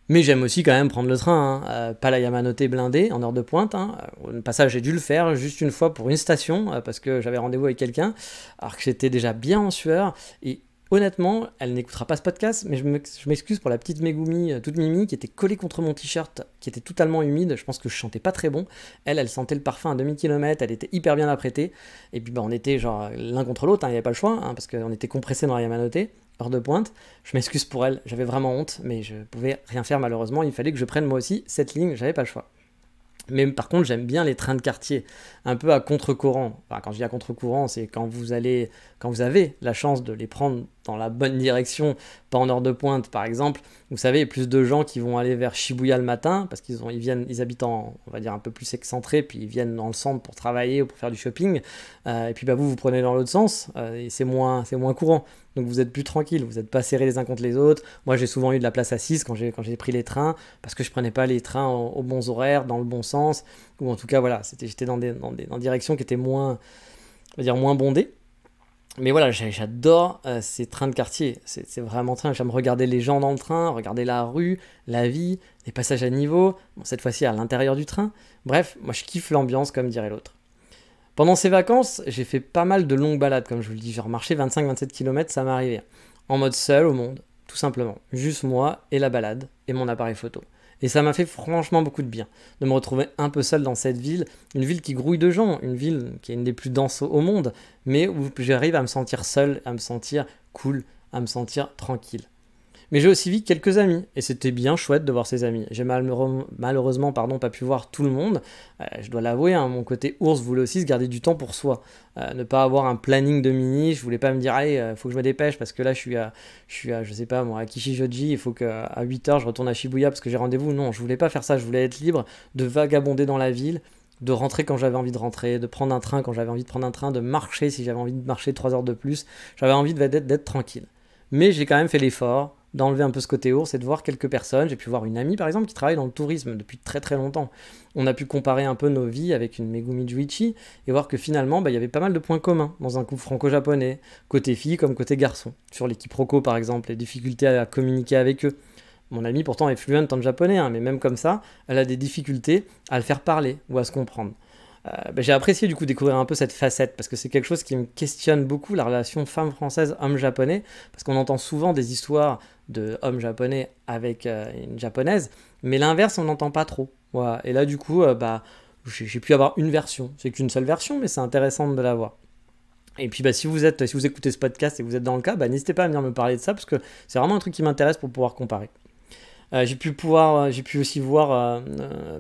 Speaker 1: Mais j'aime aussi quand même prendre le train, hein. Pas la Yamanote blindée en heure de pointe. Hein. Au passage, j'ai dû le faire juste une fois pour une station, parce que j'avais rendez-vous avec quelqu'un, alors que j'étais déjà bien en sueur. Et honnêtement, elle n'écoutera pas ce podcast, mais je m'excuse pour la petite Megumi toute mimi qui était collée contre mon t-shirt, qui était totalement humide. Je pense que je chantais pas très bon. Elle sentait le parfum à demi-kilomètre, elle était hyper bien apprêtée. Et puis bah, on était genre l'un contre l'autre, il n'y avait pas le choix, hein, parce qu'on était compressés dans la Yamanote. Heure de pointe, je m'excuse pour elle, j'avais vraiment honte, mais je pouvais rien faire malheureusement, il fallait que je prenne moi aussi cette ligne, j'avais pas le choix. Mais par contre, j'aime bien les trains de quartier, un peu à contre-courant. Enfin, quand je dis à contre-courant, c'est quand vous avez la chance de les prendre dans la bonne direction, pas en heure de pointe par exemple. Vous savez, il y a plus de gens qui vont aller vers Shibuya le matin, parce ils habitent on va dire, un peu plus excentré, puis ils viennent dans le centre pour travailler ou pour faire du shopping. Et puis bah, vous prenez dans l'autre sens, et c'est moins courant. Donc vous êtes plus tranquille, vous n'êtes pas serrés les uns contre les autres. Moi j'ai souvent eu de la place assise quand j'ai pris les trains, parce que je prenais pas les trains aux bons horaires, dans le bon sens, ou en tout cas voilà, j'étais dans des directions qui étaient moins, on va dire, moins bondées. Mais voilà, j'adore ces trains de quartier. C'est vraiment train. J'aime regarder les gens dans le train, regarder la rue, la vie, les passages à niveau. Bon, cette fois-ci à l'intérieur du train. Bref, moi je kiffe l'ambiance comme dirait l'autre. Pendant ces vacances, j'ai fait pas mal de longues balades, comme je vous le dis. Genre marcher 25-27 km, ça m'est arrivé. En mode seul au monde, tout simplement. Juste moi et la balade et mon appareil photo. Et ça m'a fait franchement beaucoup de bien de me retrouver un peu seul dans cette ville, une ville qui grouille de gens, une ville qui est une des plus denses au monde, mais où j'arrive à me sentir seul, à me sentir cool, à me sentir tranquille. Mais j'ai aussi vu quelques amis, et c'était bien chouette de voir ces amis. J'ai malheureusement pas pu voir tout le monde. Je dois l'avouer, hein, mon côté ours voulait aussi se garder du temps pour soi. Ne pas avoir un planning de mini, je voulais pas me dire, allez, faut que je me dépêche parce que là je sais pas, moi, à Kishijoji, il faut qu'à 8h je retourne à Shibuya parce que j'ai rendez-vous. Non, je voulais pas faire ça, je voulais être libre de vagabonder dans la ville, de rentrer quand j'avais envie de rentrer, de prendre un train quand j'avais envie de prendre un train, de marcher si j'avais envie de marcher 3 heures de plus. J'avais envie d'être tranquille. Mais j'ai quand même fait l'effort d'enlever un peu ce côté ours et de voir quelques personnes. J'ai pu voir une amie par exemple qui travaille dans le tourisme depuis très très longtemps. On a pu comparer un peu nos vies avec une Megumi Juichi et voir que finalement il y avait pas mal de points communs dans un couple franco-japonais, côté fille comme côté garçon. Sur les quiproquos par exemple, les difficultés à communiquer avec eux. Mon amie pourtant est fluente en japonais, hein, mais même comme ça, elle a des difficultés à le faire parler ou à se comprendre. J'ai apprécié du coup découvrir un peu cette facette parce que c'est quelque chose qui me questionne beaucoup, la relation femme française homme japonais, parce qu'on entend souvent des histoires de hommes japonais avec une japonaise, mais l'inverse on n'entend pas trop. Voilà. Et là du coup j'ai pu avoir une version, c'est qu'une seule version mais c'est intéressant de l'avoir. Et puis si vous écoutez ce podcast et que vous êtes dans le cas, n'hésitez pas à venir me parler de ça parce que c'est vraiment un truc qui m'intéresse pour pouvoir comparer. J'ai pu aussi voir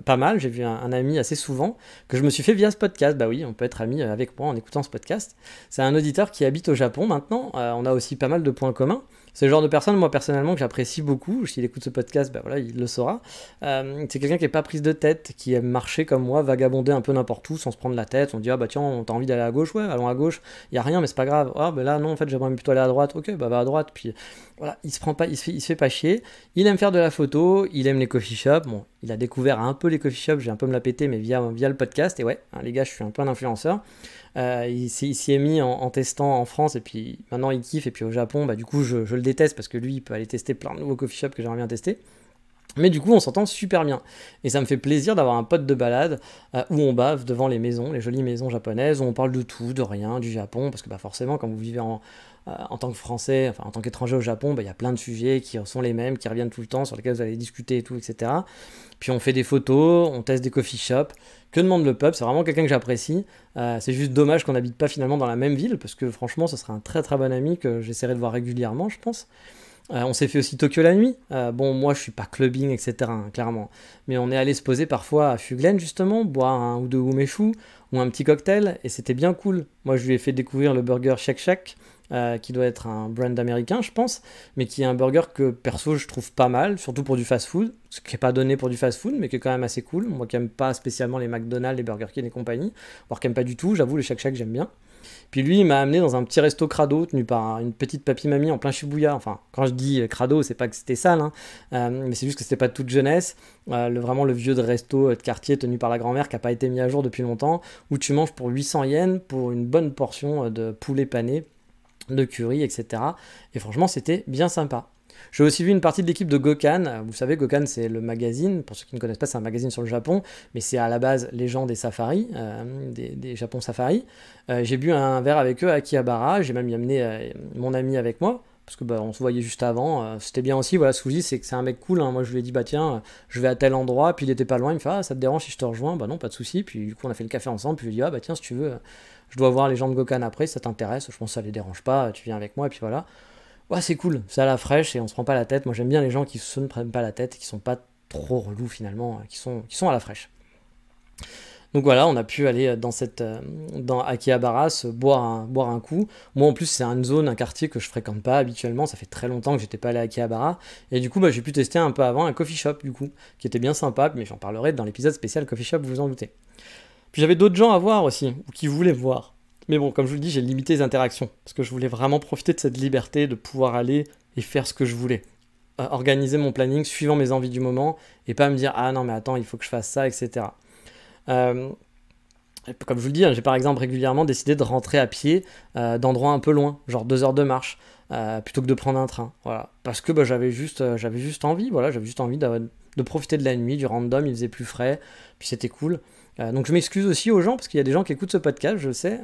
Speaker 1: pas mal. J'ai vu un ami assez souvent que je me suis fait via ce podcast. Bah oui, on peut être ami avec moi en écoutant ce podcast. C'est un auditeur qui habite au Japon maintenant. On a aussi pas mal de points communs. C'est le genre de personne, moi personnellement, que j'apprécie beaucoup. S'il écoute ce podcast, bah voilà, il le saura. C'est quelqu'un qui n'est pas prise de tête, qui aime marcher comme moi, vagabonder un peu n'importe où sans se prendre la tête. On dit ah bah tiens, t'as envie d'aller à gauche, ouais, allons à gauche. Il y a rien, mais c'est pas grave. Ah bah là non, en fait j'aimerais plutôt aller à droite. Ok, bah va à droite. Puis voilà, il se prend pas, il se fait pas chier. Il aime faire de la photo, il aime les coffee shops. Bon, il a découvert un peu les coffee shops, j'ai un peu me la péter, mais via le podcast. Et ouais, hein, les gars, je suis un peu un influenceur. Il s'y est mis en testant en France, et puis maintenant il kiffe. Et puis au Japon, du coup, je le déteste parce que lui, il peut aller tester plein de nouveaux coffee shops que j'aimerais bien tester. Mais du coup, on s'entend super bien. Et ça me fait plaisir d'avoir un pote de balade où on bave devant les maisons, les jolies maisons japonaises, où on parle de tout, de rien, du Japon. Parce que forcément, quand vous vivez en tant que Français, enfin en tant qu'étranger au Japon, il y a plein de sujets qui sont les mêmes, qui reviennent tout le temps, sur lesquels vous allez discuter et tout, etc. Puis on fait des photos, on teste des coffee shops. Que demande le peuple? C'est vraiment quelqu'un que j'apprécie. C'est juste dommage qu'on n'habite pas finalement dans la même ville, parce que franchement, ce serait un très très bon ami que j'essaierai de voir régulièrement, je pense. On s'est fait aussi Tokyo la nuit. Bon, moi je suis pas clubbing, etc., hein, clairement. Mais on est allé se poser parfois à Fuglen, justement, boire un ou deux umeshu ou un petit cocktail, et c'était bien cool. Moi je lui ai fait découvrir le burger Shake Shack, qui doit être un brand américain, je pense, mais qui est un burger que perso je trouve pas mal, surtout pour du fast-food, ce qui n'est pas donné pour du fast-food, mais qui est quand même assez cool. Moi qui aime pas spécialement les McDonald's, les Burger King et compagnie, voire qui aime pas du tout, j'avoue, les Shake Shack j'aime bien. Puis lui, il m'a amené dans un petit resto crado tenu par une petite papy-mamie en plein Shibuya. Enfin, quand je dis crado, c'est pas que c'était sale, hein, mais c'est juste que c'était pas de toute jeunesse. Vraiment le vieux de resto de quartier tenu par la grand-mère qui a pas été mis à jour depuis longtemps, où tu manges pour 800 yens pour une bonne portion de poulet pané, de curry, etc. Et franchement, c'était bien sympa. J'ai aussi vu une partie de l'équipe de Gokkan. Vous savez, Gokkan, c'est le magazine. Pour ceux qui ne connaissent pas, c'est un magazine sur le Japon, mais c'est à la base les gens des safaris, des Japon Safari. J'ai bu un verre avec eux à Akihabara. J'ai même y amené mon ami avec moi, parce que on se voyait juste avant. C'était bien aussi. Voilà, Suji, c'est que c'est un mec cool, hein. Moi, je lui ai dit, tiens, je vais à tel endroit. Puis il était pas loin. Il me fait, ah, ça te dérange si je te rejoins? Non, pas de souci. Puis du coup, on a fait le café ensemble. Puis je lui ai dit, tiens, si tu veux, je dois voir les gens de Gokkan après, si ça t'intéresse. Je pense que ça les dérange pas. Tu viens avec moi. Et puis voilà. Ouais, c'est cool, c'est à la fraîche et on se prend pas la tête. Moi j'aime bien les gens qui se ne prennent pas la tête, qui sont pas trop relous finalement, qui sont à la fraîche. Donc voilà, on a pu aller dans Akihabara boire un coup. Moi en plus c'est une zone, un quartier que je fréquente pas habituellement, ça fait très longtemps que j'étais pas allé à Akihabara. Et du coup j'ai pu tester un peu avant un coffee shop du coup, qui était bien sympa, mais j'en parlerai dans l'épisode spécial coffee shop, vous vous en doutez. Puis j'avais d'autres gens à voir aussi, ou qui voulaient voir. Mais bon, comme je vous le dis, j'ai limité les interactions, parce que je voulais vraiment profiter de cette liberté de pouvoir aller et faire ce que je voulais. Organiser mon planning suivant mes envies du moment, et pas me dire « Ah non mais attends, il faut que je fasse ça, etc. » Et comme je vous le dis, hein, j'ai par exemple régulièrement décidé de rentrer à pied d'endroits un peu loin, genre 2 heures de marche, plutôt que de prendre un train. Voilà. Parce que bah, j'avais juste envie, voilà, j'avais juste envie de profiter de la nuit, du random, il faisait plus frais, puis c'était cool. Donc je m'excuse aussi aux gens, parce qu'il y a des gens qui écoutent ce podcast, je le sais.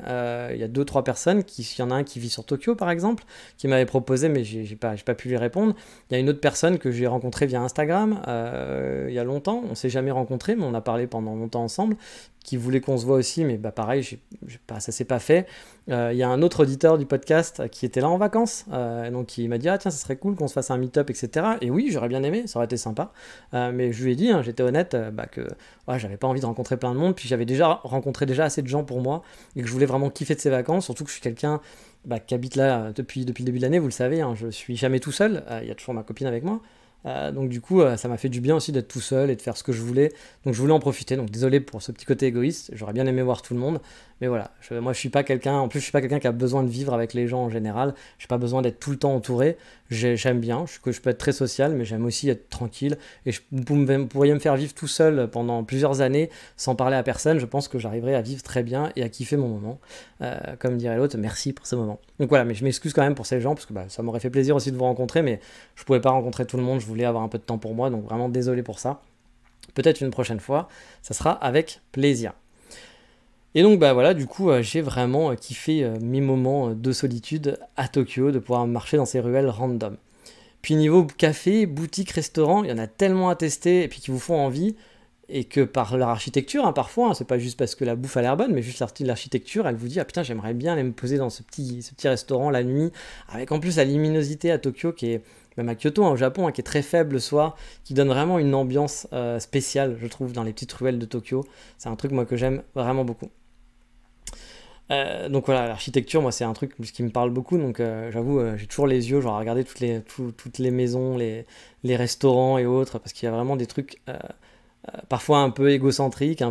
Speaker 1: Il y a 2 3 personnes, il y en a un qui vit sur Tokyo par exemple, qui m'avait proposé, mais j'ai pas pu lui répondre. Il y a une autre personne que j'ai rencontrée via Instagram il y a longtemps, on s'est jamais rencontrés, mais on a parlé pendant longtemps ensemble, qui voulait qu'on se voit aussi, mais bah pareil, ça s'est pas fait. Il y a un autre auditeur du podcast qui était là en vacances, donc il m'a dit ah tiens ça serait cool qu'on se fasse un meet-up etc. Et oui j'aurais bien aimé, ça aurait été sympa, mais je lui ai dit, hein, j'étais honnête, que ouais, j'avais pas envie de rencontrer plein de monde, puis j'avais déjà rencontré assez de gens pour moi, et que je voulais vraiment kiffer de ces vacances, surtout que je suis quelqu'un qui habite là depuis le début de l'année, vous le savez, hein, je suis jamais tout seul, il y a toujours ma copine avec moi. Donc du coup, ça m'a fait du bien aussi d'être tout seul et de faire ce que je voulais. Donc je voulais en profiter. Donc désolé pour ce petit côté égoïste. J'aurais bien aimé voir tout le monde, mais voilà. Moi, je suis pas quelqu'un. En plus, je suis pas quelqu'un qui a besoin de vivre avec les gens en général. J'ai pas besoin d'être tout le temps entouré. J'aime bien. Je peux être très social, mais j'aime aussi être tranquille. Et vous pourriez me faire vivre tout seul pendant plusieurs années sans parler à personne. Je pense que j'arriverai à vivre très bien et à kiffer mon moment. Comme dirait l'autre, merci pour ce moment. Donc voilà, mais je m'excuse quand même pour ces gens parce que ça m'aurait fait plaisir aussi de vous rencontrer, mais je pouvais pas rencontrer tout le monde. Je voulais avoir un peu de temps pour moi, donc vraiment désolé pour ça. Peut-être une prochaine fois, ça sera avec plaisir. Et donc voilà, du coup, j'ai vraiment kiffé mes moments de solitude à Tokyo, de pouvoir marcher dans ces ruelles random. Puis niveau café, boutique, restaurant, il y en a tellement à tester et puis qui vous font envie, et que par leur architecture, hein, parfois, hein, c'est pas juste parce que la bouffe a l'air bonne, mais juste l'architecture, elle vous dit ah putain j'aimerais bien aller me poser dans ce petit restaurant la nuit, avec en plus la luminosité à Tokyo qui est même à Kyoto, hein, au Japon, hein, qui est très faible le soir, qui donne vraiment une ambiance spéciale, je trouve, dans les petites ruelles de Tokyo. C'est un truc moi que j'aime vraiment beaucoup. Donc voilà, l'architecture, moi c'est un truc qui me parle beaucoup, donc j'avoue, j'ai toujours les yeux, genre à regarder toutes les maisons, les restaurants et autres, parce qu'il y a vraiment des trucs parfois un peu égocentriques,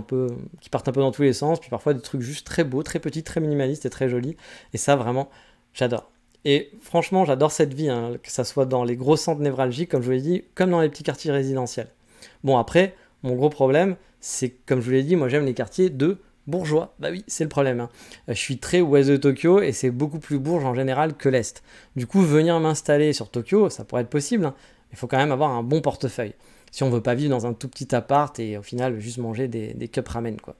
Speaker 1: qui partent un peu dans tous les sens, puis parfois des trucs juste très beaux, très petits, très minimalistes et très jolis, et ça vraiment, j'adore. Et franchement, j'adore cette vie, hein, que ça soit dans les gros centres névralgiques, comme je vous l'ai dit, comme dans les petits quartiers résidentiels. Bon après, mon gros problème, c'est que, comme je vous l'ai dit, moi j'aime les quartiers de bourgeois. Bah oui, c'est le problème, hein. Je suis très ouest de Tokyo et c'est beaucoup plus bourge en général que l'est. Du coup, venir m'installer sur Tokyo, ça pourrait être possible, hein, mais il faut quand même avoir un bon portefeuille. Si on veut pas vivre dans un tout petit appart et au final juste manger des cups ramen, quoi.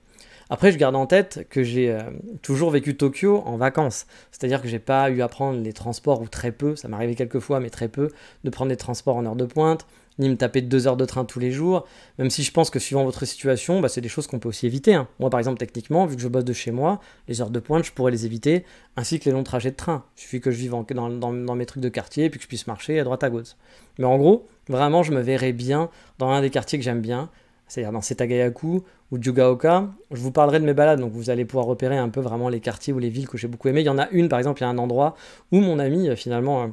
Speaker 1: Après, je garde en tête que j'ai toujours vécu Tokyo en vacances. C'est-à-dire que j'ai pas eu à prendre les transports, ou très peu, ça m'est arrivé quelques fois, mais très peu, de prendre les transports en heure de pointe, ni me taper 2 heures de train tous les jours, même si je pense que suivant votre situation, c'est des choses qu'on peut aussi éviter, hein. Moi, par exemple, techniquement, vu que je bosse de chez moi, les heures de pointe, je pourrais les éviter, ainsi que les longs trajets de train. Il suffit que je vive dans mes trucs de quartier, et puis que je puisse marcher à droite à gauche. Mais en gros, vraiment, je me verrais bien dans un des quartiers que j'aime bien, c'est-à-dire dans Setagayaku ou Jugaoka. Je vous parlerai de mes balades, donc vous allez pouvoir repérer un peu vraiment les quartiers ou les villes que j'ai beaucoup aimé. Il y en a une, par exemple, il y a un endroit où mon ami, finalement,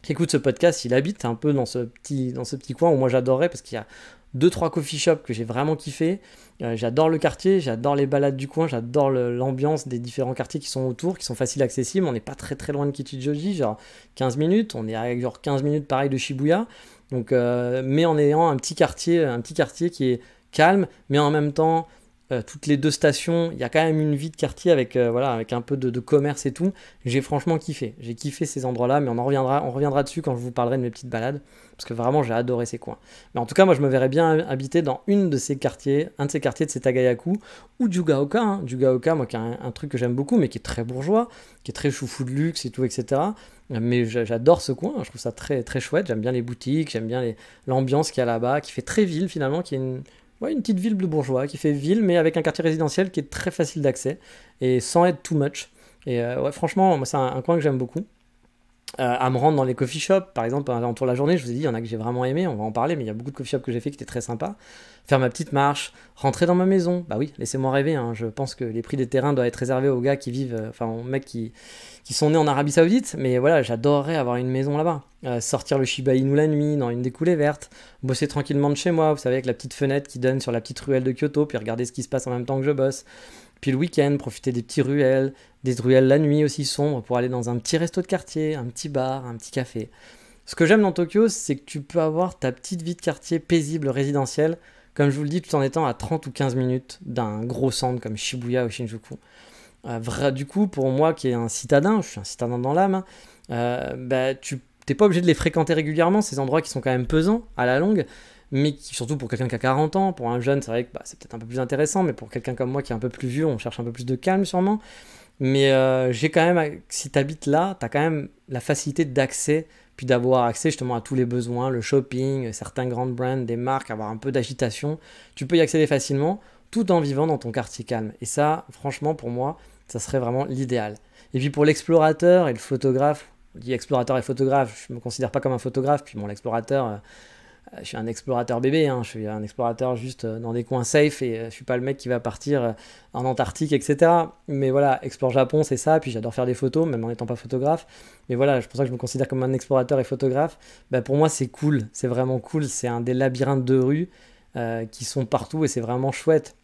Speaker 1: qui écoute ce podcast, il habite un peu dans ce petit coin où moi j'adorerais, parce qu'il y a 2 3 coffee shops que j'ai vraiment kiffé. J'adore le quartier, j'adore les balades du coin, j'adore l'ambiance des différents quartiers qui sont autour, qui sont faciles accessibles. On n'est pas très très loin de Kichijoji, genre 15 minutes. On est à genre 15 minutes pareil de Shibuya. Donc, mais en ayant un petit quartier qui est calme, mais en même temps, toutes les 2 stations, il y a quand même une vie de quartier avec un peu de commerce et tout. J'ai franchement kiffé. J'ai kiffé ces endroits-là, mais on reviendra dessus quand je vous parlerai de mes petites balades, parce que vraiment j'ai adoré ces coins. Mais en tout cas, moi je me verrais bien habiter dans un de ces quartiers de Setagayaku ou Jugaoka, hein. Jugaoka, moi qui est un truc que j'aime beaucoup, mais qui est très bourgeois, qui est très choufou de luxe et tout, etc. Mais j'adore ce coin, je trouve ça très, très chouette. J'aime bien les boutiques, j'aime bien l'ambiance qu'il y a là-bas, qui fait très ville finalement, qui est une petite ville de bourgeois, qui fait ville, mais avec un quartier résidentiel qui est très facile d'accès, et sans être too much. Et franchement, moi c'est un coin que j'aime beaucoup. À me rendre dans les coffee shops, par exemple, autour de la journée, je vous ai dit, il y en a que j'ai vraiment aimé, on va en parler, mais il y a beaucoup de coffee shops que j'ai fait qui étaient très sympas. Faire ma petite marche, rentrer dans ma maison, bah oui, laissez-moi rêver, hein. Je pense que les prix des terrains doivent être réservés aux gars qui vivent, aux mecs qui sont nés en Arabie Saoudite, mais voilà, j'adorerais avoir une maison là-bas. Sortir le Shiba Inu la nuit, dans une des coulées vertes, bosser tranquillement de chez moi, vous savez, avec la petite fenêtre qui donne sur la petite ruelle de Kyoto, puis regarder ce qui se passe en même temps que je bosse. Puis le week-end, profiter des ruelles la nuit aussi sombres, pour aller dans un petit resto de quartier, un petit bar, un petit café. Ce que j'aime dans Tokyo, c'est que tu peux avoir ta petite vie de quartier paisible, résidentielle, comme je vous le dis, tout en étant à 30 ou 15 minutes d'un gros centre comme Shibuya ou Shinjuku. Du coup, pour moi qui est un citadin, je suis un citadin dans l'âme, hein, bah, tu n'es pas obligé de les fréquenter régulièrement, ces endroits qui sont quand même pesants à la longue, mais surtout pour quelqu'un qui a 40 ans, pour un jeune, c'est vrai que bah, c'est peut-être un peu plus intéressant, mais pour quelqu'un comme moi qui est un peu plus vieux, on cherche un peu plus de calme sûrement. Mais j'ai quand même, si tu habites là, tu as quand même la facilité d'accès, puis d'avoir accès justement à tous les besoins, le shopping, certains grandes brands, des marques, avoir un peu d'agitation. Tu peux y accéder facilement tout en vivant dans ton quartier calme. Et ça, franchement, pour moi, ça serait vraiment l'idéal. Et puis pour l'explorateur et le photographe, on dit explorateur et photographe, je ne me considère pas comme un photographe, puis bon, l'explorateur, je suis un explorateur bébé, hein, je suis un explorateur juste dans des coins safe et je suis pas le mec qui va partir en Antarctique, etc. Mais voilà, Explore Japon, c'est ça, puis j'adore faire des photos, même en n'étant pas photographe. Mais voilà, c'est pour ça que je me considère comme un explorateur et photographe. Bah, pour moi, c'est cool, c'est vraiment cool, c'est un des labyrinthes de rue qui sont partout et c'est vraiment chouette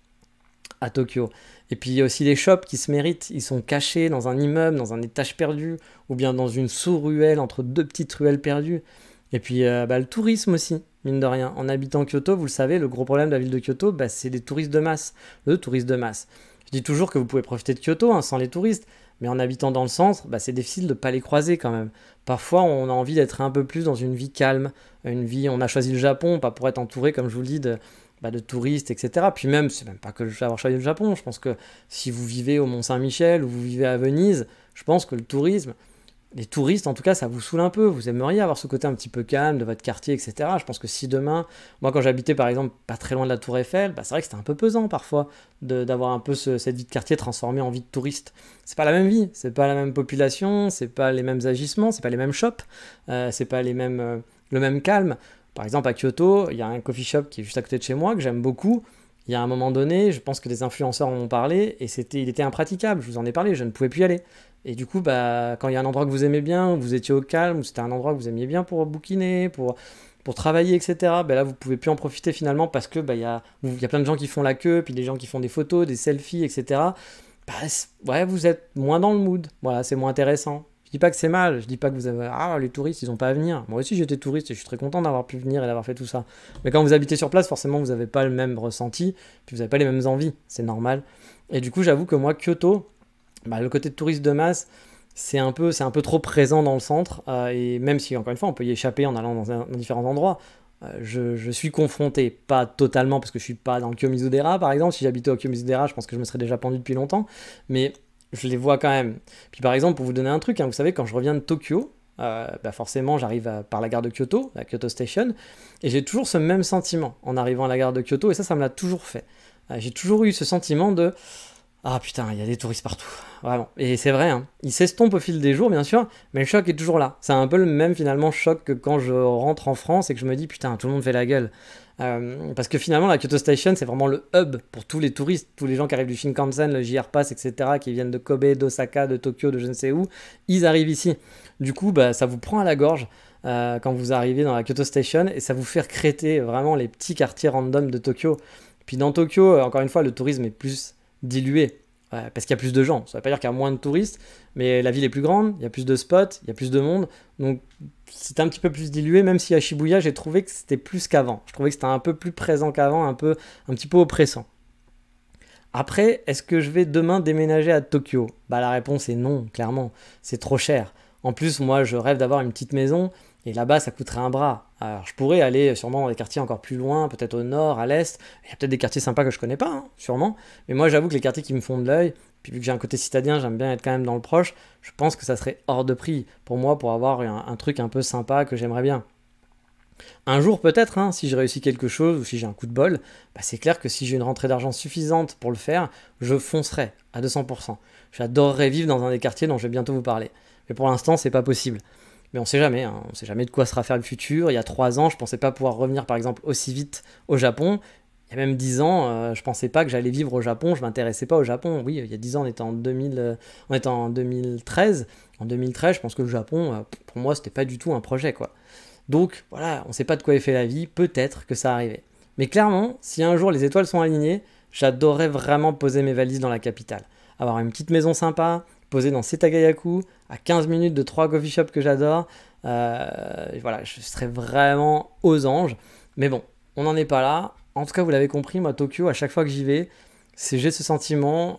Speaker 1: à Tokyo. Et puis il y a aussi les shops qui se méritent, ils sont cachés dans un immeuble, dans un étage perdu, ou bien dans une sous-ruelle entre deux petites ruelles perdues. Et puis bah, le tourisme aussi, mine de rien. En habitant Kyoto, vous le savez, le gros problème de la ville de Kyoto, bah, c'est les touristes de masse. Le tourisme de masse. Je dis toujours que vous pouvez profiter de Kyoto hein, sans les touristes, mais en habitant dans le centre, bah, c'est difficile de ne pas les croiser quand même. Parfois, on a envie d'être un peu plus dans une vie calme, une vie, on a choisi le Japon, pas pour être entouré, comme je vous le dis, de touristes, etc. Puis même, c'est même pas que avoir choisi le Japon, je pense que si vous vivez au Mont-Saint-Michel ou vous vivez à Venise, je pense que le tourisme, les touristes, en tout cas, ça vous saoule un peu. Vous aimeriez avoir ce côté un petit peu calme de votre quartier, etc. Je pense que si demain, moi quand j'habitais par exemple pas très loin de la Tour Eiffel, bah, c'est vrai que c'était un peu pesant parfois d'avoir un peu cette vie de quartier transformée en vie de touriste. C'est pas la même vie, c'est pas la même population, c'est pas les mêmes agissements, c'est pas les mêmes shops, c'est pas le même calme. Par exemple à Kyoto, il y a un coffee shop qui est juste à côté de chez moi que j'aime beaucoup. Il y a un moment donné, je pense que des influenceurs en ont parlé et il était impraticable. Je vous en ai parlé, je ne pouvais plus y aller. Et du coup, bah, quand il y a un endroit que vous aimez bien, où vous étiez au calme, où c'était un endroit que vous aimiez bien pour bouquiner, pour travailler, etc., bah là, vous pouvez plus en profiter finalement parce que bah, y a plein de gens qui font la queue, puis des gens qui font des photos, des selfies, etc. Bah, ouais, vous êtes moins dans le mood. Voilà, c'est moins intéressant. Je dis pas que c'est mal, je dis pas que vous avez les touristes ils ont pas à venir. Moi aussi j'étais touriste et je suis très content d'avoir pu venir et d'avoir fait tout ça. Mais quand vous habitez sur place, forcément vous n'avez pas le même ressenti, puis vous n'avez pas les mêmes envies, c'est normal. Et du coup j'avoue que moi Kyoto, bah, le côté de touriste de masse, c'est un peu trop présent dans le centre. Et même si encore une fois on peut y échapper en allant dans différents endroits, je suis confronté, pas totalement parce que je suis pas dans le Kiyomizu-dera par exemple. Si j'habitais au Kiyomizu-dera, je pense que je me serais déjà pendu depuis longtemps. Mais je les vois quand même. Puis par exemple, pour vous donner un truc, hein, vous savez, quand je reviens de Tokyo, bah forcément j'arrive par la gare de Kyoto, la Kyoto Station, et j'ai toujours ce même sentiment en arrivant à la gare de Kyoto, et ça me l'a toujours fait. J'ai toujours eu ce sentiment de ah putain, il y a des touristes partout, vraiment. Et c'est vrai, hein. Ils s'estompent au fil des jours, bien sûr, mais le choc est toujours là. C'est un peu le même finalement choc que quand je rentre en France et que je me dis putain, tout le monde fait la gueule. Parce que finalement, la Kyoto Station, c'est vraiment le hub pour tous les touristes, tous les gens qui arrivent du Shinkansen, le JR Pass, etc., qui viennent de Kobe, d'Osaka, de Tokyo, de je ne sais où, ils arrivent ici. Du coup, bah, ça vous prend à la gorge quand vous arrivez dans la Kyoto Station et ça vous fait recréter vraiment les petits quartiers random de Tokyo. Puis dans Tokyo, encore une fois, le tourisme est plus dilué. Parce qu'il y a plus de gens. Ça ne veut pas dire qu'il y a moins de touristes, mais la ville est plus grande, il y a plus de spots, il y a plus de monde. Donc c'est un petit peu plus dilué, même si à Shibuya, j'ai trouvé que c'était plus qu'avant. Je trouvais que c'était un peu plus présent qu'avant, un petit peu oppressant. Après, est-ce que je vais demain déménager à Tokyo? Bah la réponse est non, clairement. C'est trop cher. En plus, moi, je rêve d'avoir une petite maison. Et là-bas, ça coûterait un bras. Alors, je pourrais aller sûrement dans des quartiers encore plus loin, peut-être au nord, à l'est. Il y a peut-être des quartiers sympas que je connais pas, hein, sûrement. Mais moi, j'avoue que les quartiers qui me font de l'œil, puis vu que j'ai un côté citadin, j'aime bien être quand même dans le proche, je pense que ça serait hors de prix pour moi pour avoir un truc un peu sympa que j'aimerais bien. Un jour peut-être, hein, si je réussis quelque chose ou si j'ai un coup de bol, bah c'est clair que si j'ai une rentrée d'argent suffisante pour le faire, je foncerai à 200%. J'adorerais vivre dans un des quartiers dont je vais bientôt vous parler. Mais pour l'instant, c'est pas possible. Mais on sait jamais, hein, on sait jamais de quoi sera faire le futur. Il y a 3 ans, je pensais pas pouvoir revenir par exemple aussi vite au Japon. Il y a même 10 ans, je pensais pas que j'allais vivre au Japon, je m'intéressais pas au Japon. Oui, il y a 10 ans, on était en 2013. En 2013, je pense que le Japon, pour moi, c'était pas du tout un projet, quoi. Donc voilà, on sait pas de quoi est fait la vie, peut-être que ça arrivait. Mais clairement, si un jour les étoiles sont alignées, j'adorerais vraiment poser mes valises dans la capitale. Avoir une petite maison sympa, poser dans Setagaya-ku, à 15 minutes de 3 coffee shops que j'adore. Voilà, je serais vraiment aux anges. Mais bon, on n'en est pas là. en tout cas, vous l'avez compris, moi, Tokyo, à chaque fois que j'y vais, j'ai ce sentiment.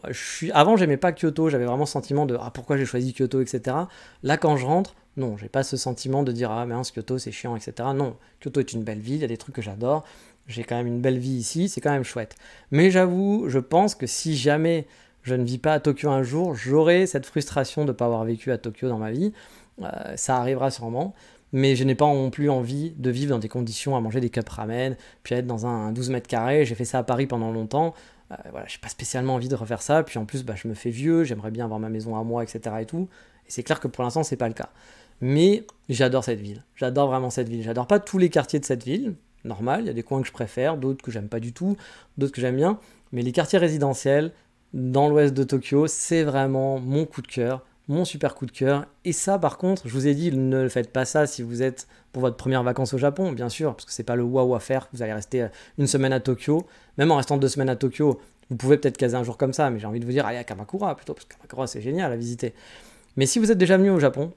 Speaker 1: Avant, j'aimais pas Kyoto, j'avais vraiment ce sentiment de ah, pourquoi j'ai choisi Kyoto, etc. Là, quand je rentre, non, j'ai pas ce sentiment de dire ah, mince, Kyoto, c'est chiant, etc. Non, Kyoto est une belle ville, il y a des trucs que j'adore. J'ai quand même une belle vie ici, c'est quand même chouette. Mais j'avoue, je pense que si jamais je ne vis pas à Tokyo un jour, j'aurai cette frustration de ne pas avoir vécu à Tokyo dans ma vie. Ça arrivera sûrement. Mais je n'ai pas non plus envie de vivre dans des conditions à manger des cups ramen, puis être dans un 12 mètres carrés. J'ai fait ça à Paris pendant longtemps. Voilà, j'ai pas spécialement envie de refaire ça. Puis en plus, bah, je me fais vieux, j'aimerais bien avoir ma maison à moi, etc. Et tout. Et c'est clair que pour l'instant, c'est pas le cas. Mais j'adore cette ville. J'adore vraiment cette ville. J'adore pas tous les quartiers de cette ville. Normal, il y a des coins que je préfère, d'autres que j'aime pas du tout, d'autres que j'aime bien. Mais les quartiers résidentiels dans l'ouest de Tokyo, c'est vraiment mon coup de cœur, mon super coup de cœur. Et ça, par contre, je vous ai dit, ne faites pas ça si vous êtes pour votre première vacances au Japon, bien sûr, parce que c'est pas le waouh à faire. Vous allez rester une semaine à Tokyo. Même en restant 2 semaines à Tokyo, vous pouvez peut-être caser un jour comme ça, mais j'ai envie de vous dire, allez à Kamakura plutôt, parce que Kamakura, c'est génial à visiter. Mais si vous êtes déjà venu au Japon,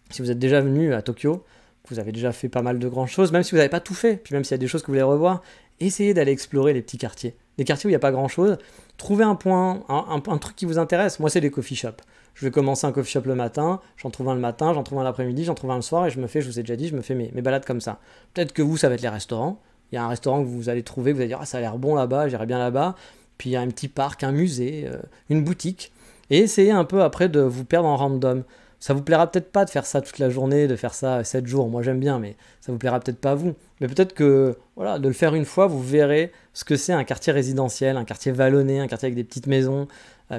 Speaker 1: si vous êtes déjà venu à Tokyo, vous avez déjà fait pas mal de grandes choses, même si vous n'avez pas tout fait, puis même s'il y a des choses que vous voulez revoir, essayez d'aller explorer les petits quartiers. Les quartiers où il n'y a pas grand chose, trouvez un point, un truc qui vous intéresse. Moi, c'est les coffee shops. Je vais commencer un coffee shop le matin, j'en trouve un le matin, j'en trouve un l'après-midi, j'en trouve un le soir, et je vous ai déjà dit, je me fais mes balades comme ça. Peut-être que vous, ça va être les restaurants. Il y a un restaurant que vous allez trouver, vous allez dire, ah, ça a l'air bon là-bas, j'irai bien là-bas. Puis il y a un petit parc, un musée, une boutique. Et essayez un peu après de vous perdre en random. Ça vous plaira peut-être pas de faire ça toute la journée, de faire ça 7 jours. Moi j'aime bien, mais ça vous plaira peut-être pas à vous. Mais peut-être que voilà, de le faire une fois, vous verrez ce que c'est un quartier résidentiel, un quartier vallonné, un quartier avec des petites maisons,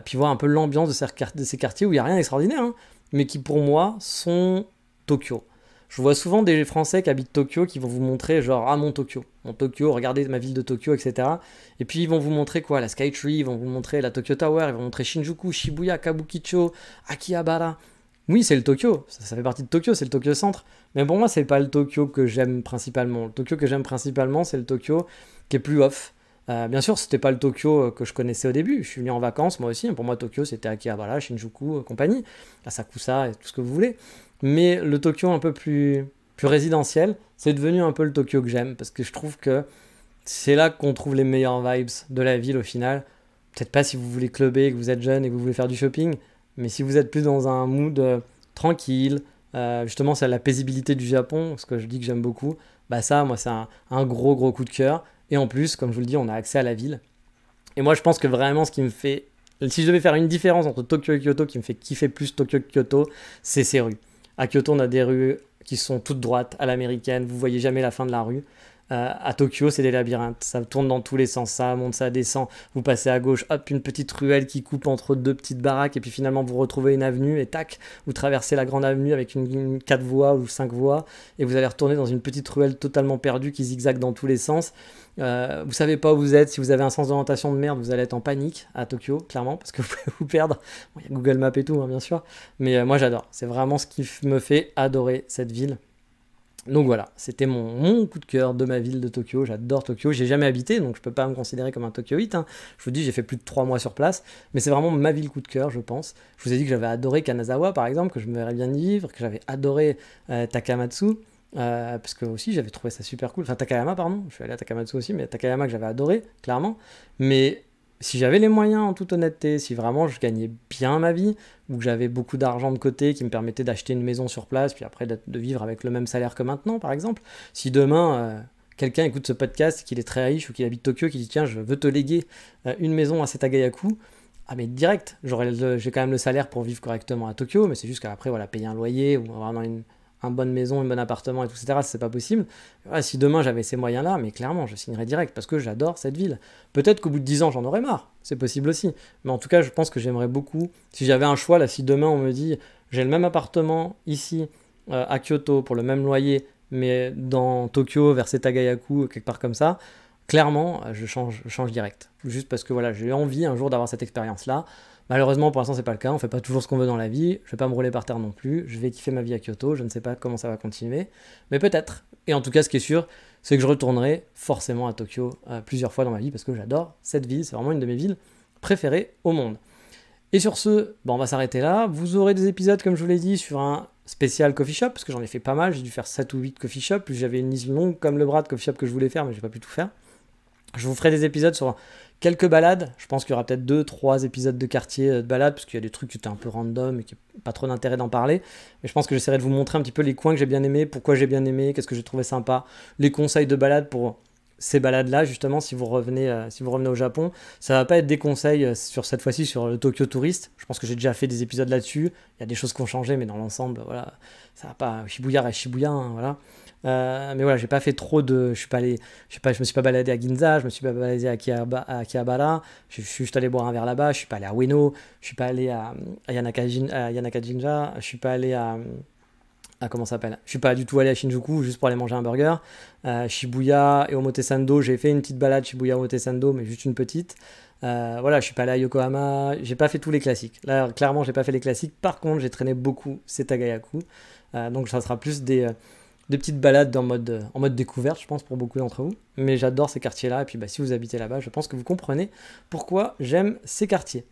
Speaker 1: puis voir un peu l'ambiance de ces quartiers où il n'y a rien d'extraordinaire, hein, mais qui pour moi sont Tokyo. Je vois souvent des Français qui habitent Tokyo qui vont vous montrer genre ah mon Tokyo, regardez ma ville de Tokyo, etc. Et puis ils vont vous montrer quoi, la Skytree, ils vont vous montrer la Tokyo Tower, ils vont vous montrer Shinjuku, Shibuya, Kabukicho, Akihabara. Oui, c'est le Tokyo, ça fait partie de Tokyo, c'est le Tokyo Centre. Mais pour moi, c'est pas le Tokyo que j'aime principalement. Le Tokyo que j'aime principalement, c'est le Tokyo qui est plus off. Bien sûr, c'était pas le Tokyo que je connaissais au début. Je suis venu en vacances, moi aussi. Pour moi, Tokyo, c'était Akihabara, Shinjuku, compagnie, Asakusa et tout ce que vous voulez. Mais le Tokyo un peu plus résidentiel, c'est devenu un peu le Tokyo que j'aime parce que je trouve que c'est là qu'on trouve les meilleures vibes de la ville au final. Peut-être pas si vous voulez clubber, que vous êtes jeune et que vous voulez faire du shopping, mais si vous êtes plus dans un mood tranquille, justement c'est la paisibilité du Japon, ce que je dis que j'aime beaucoup, bah ça, moi c'est un gros coup de cœur. Et en plus, comme je vous le dis, on a accès à la ville. Et moi je pense que vraiment ce qui me fait, si je devais faire une différence entre Tokyo et Kyoto qui me fait kiffer plus Tokyo que Kyoto, c'est ces rues. À Kyoto, on a des rues qui sont toutes droites à l'américaine, vous voyez jamais la fin de la rue. À Tokyo, c'est des labyrinthes, ça tourne dans tous les sens, ça monte, ça descend, vous passez à gauche, hop, une petite ruelle qui coupe entre deux petites baraques, et puis finalement vous retrouvez une avenue, et tac, vous traversez la grande avenue avec une 4 voies ou 5 voies, et vous allez retourner dans une petite ruelle totalement perdue qui zigzague dans tous les sens. Vous savez pas où vous êtes, si vous avez un sens d'orientation de merde, vous allez être en panique à Tokyo, clairement, parce que vous pouvez vous perdre. Bon, il y a Google Maps et tout, hein, bien sûr, mais moi j'adore, c'est vraiment ce qui me fait adorer cette ville. Donc voilà, c'était mon coup de cœur de ma ville de Tokyo. J'adore Tokyo. J'ai jamais habité, donc je peux pas me considérer comme un Tokyoïte, hein. Je vous dis, j'ai fait plus de 3 mois sur place, mais c'est vraiment ma ville coup de cœur, je pense. Je vous ai dit que j'avais adoré Kanazawa, par exemple, que je me verrais bien y vivre, que j'avais adoré Takamatsu, parce que aussi j'avais trouvé ça super cool. Enfin, Takayama, pardon. Je suis allé à Takamatsu aussi, mais Takayama que j'avais adoré, clairement. Mais si j'avais les moyens, en toute honnêteté, si vraiment je gagnais bien ma vie, ou que j'avais beaucoup d'argent de côté qui me permettait d'acheter une maison sur place, puis après de vivre avec le même salaire que maintenant, par exemple, si demain quelqu'un écoute ce podcast, qu'il est très riche ou qu'il habite Tokyo, qui dit tiens, je veux te léguer une maison à Setagayaku, ah mais direct, j'ai quand même le salaire pour vivre correctement à Tokyo, mais c'est juste qu'après, voilà, payer un loyer ou avoir une bonne maison, un bon appartement, et tout, etc., c'est pas possible. Voilà, si demain j'avais ces moyens-là, mais clairement, je signerais direct, parce que j'adore cette ville. Peut-être qu'au bout de 10 ans, j'en aurais marre, c'est possible aussi. Mais en tout cas, je pense que j'aimerais beaucoup, si j'avais un choix, là, si demain on me dit, j'ai le même appartement ici, à Kyoto, pour le même loyer, mais dans Tokyo, vers Setagayaku, quelque part comme ça, clairement, je change direct. Juste parce que voilà, j'ai envie un jour d'avoir cette expérience-là. Malheureusement, pour l'instant, c'est pas le cas. On fait pas toujours ce qu'on veut dans la vie. Je vais pas me rouler par terre non plus. Je vais kiffer ma vie à Kyoto. Je ne sais pas comment ça va continuer, mais peut-être. Et en tout cas, ce qui est sûr, c'est que je retournerai forcément à Tokyo plusieurs fois dans ma vie parce que j'adore cette ville. C'est vraiment une de mes villes préférées au monde. Et sur ce, on va s'arrêter là. Vous aurez des épisodes, comme je vous l'ai dit, sur un spécial coffee shop parce que j'en ai fait pas mal. J'ai dû faire 7 ou 8 coffee shops. Plus j'avais une liste longue comme le bras de coffee shop que je voulais faire, mais j'ai pas pu tout faire. Je vous ferai des épisodes sur quelques balades. Je pense qu'il y aura peut-être 2-3 épisodes de quartier de balades, parce qu'il y a des trucs qui étaient un peu random et qui n'ont pas trop d'intérêt d'en parler. Mais je pense que j'essaierai de vous montrer un petit peu les coins que j'ai bien aimés, pourquoi j'ai bien aimé, qu'est-ce que j'ai trouvé sympa, les conseils de balade pour ces balades-là, justement, si vous revenez au Japon. Ça va pas être des conseils sur cette fois-ci sur le Tokyo Tourist. Je pense que j'ai déjà fait des épisodes là-dessus. Il y a des choses qui ont changé, mais dans l'ensemble, voilà, ça va pas. Shibuya reste Shibuya, hein, voilà. Mais voilà, j'ai pas fait trop de. Je me suis pas baladé à Ginza, je me suis pas baladé à Akihabara. Je suis juste allé boire un verre là-bas. Je suis pas allé à Ueno, je suis pas allé à Yanaka-Jinja, je suis pas allé à comment ça s'appelle. Je suis pas du tout allé à Shinjuku juste pour aller manger un burger. Shibuya et Omotesando, j'ai fait une petite balade Shibuya Omotesando, mais juste une petite. Voilà, je suis pas allé à Yokohama, j'ai pas fait tous les classiques. Là, clairement, j'ai pas fait les classiques. Par contre, j'ai traîné beaucoup Setagayaku. Donc, ça sera plus des petites balades en mode découverte, je pense, pour beaucoup d'entre vous. Mais j'adore ces quartiers-là. Et puis, si vous habitez là-bas, je pense que vous comprenez pourquoi j'aime ces quartiers.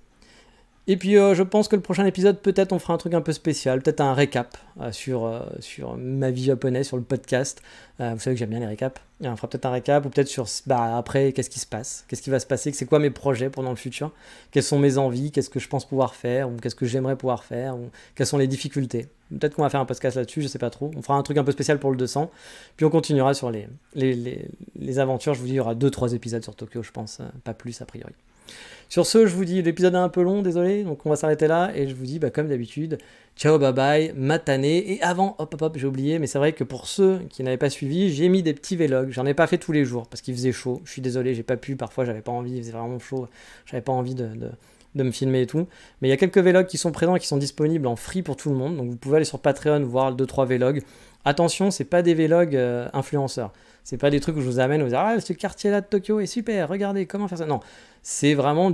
Speaker 1: Et puis je pense que le prochain épisode, peut-être on fera un truc un peu spécial, peut-être un récap sur ma vie japonaise, sur le podcast. Vous savez que j'aime bien les récaps. Et on fera peut-être un récap, ou peut-être sur après, qu'est-ce qui se passe, qu'est-ce qui va se passer, c'est quoi mes projets pour dans le futur, quelles sont mes envies, qu'est-ce que je pense pouvoir faire, ou qu'est-ce que j'aimerais pouvoir faire, ou quelles sont les difficultés. Peut-être qu'on va faire un podcast là-dessus, je sais pas trop. On fera un truc un peu spécial pour le 200, puis on continuera sur les aventures. Je vous dis, il y aura 2-3 épisodes sur Tokyo, je pense, pas plus a priori. Sur ce, je vous dis, l'épisode est un peu long, désolé, donc on va s'arrêter là, et je vous dis, comme d'habitude, ciao, bye bye, matane, et avant, hop, j'ai oublié, mais c'est vrai que pour ceux qui n'avaient pas suivi, j'ai mis des petits vlogs, j'en ai pas fait tous les jours, parce qu'il faisait chaud, je suis désolé, j'ai pas pu, parfois j'avais pas envie, il faisait vraiment chaud, j'avais pas envie de me filmer et tout, mais il y a quelques vlogs qui sont présents et qui sont disponibles en free pour tout le monde, donc vous pouvez aller sur Patreon voir 2-3 vlogs. Attention, c'est pas des vlogs influenceurs, c'est pas des trucs où je vous amène, vous dire ah ce quartier là de Tokyo est super, regardez comment faire ça. Non, c'est vraiment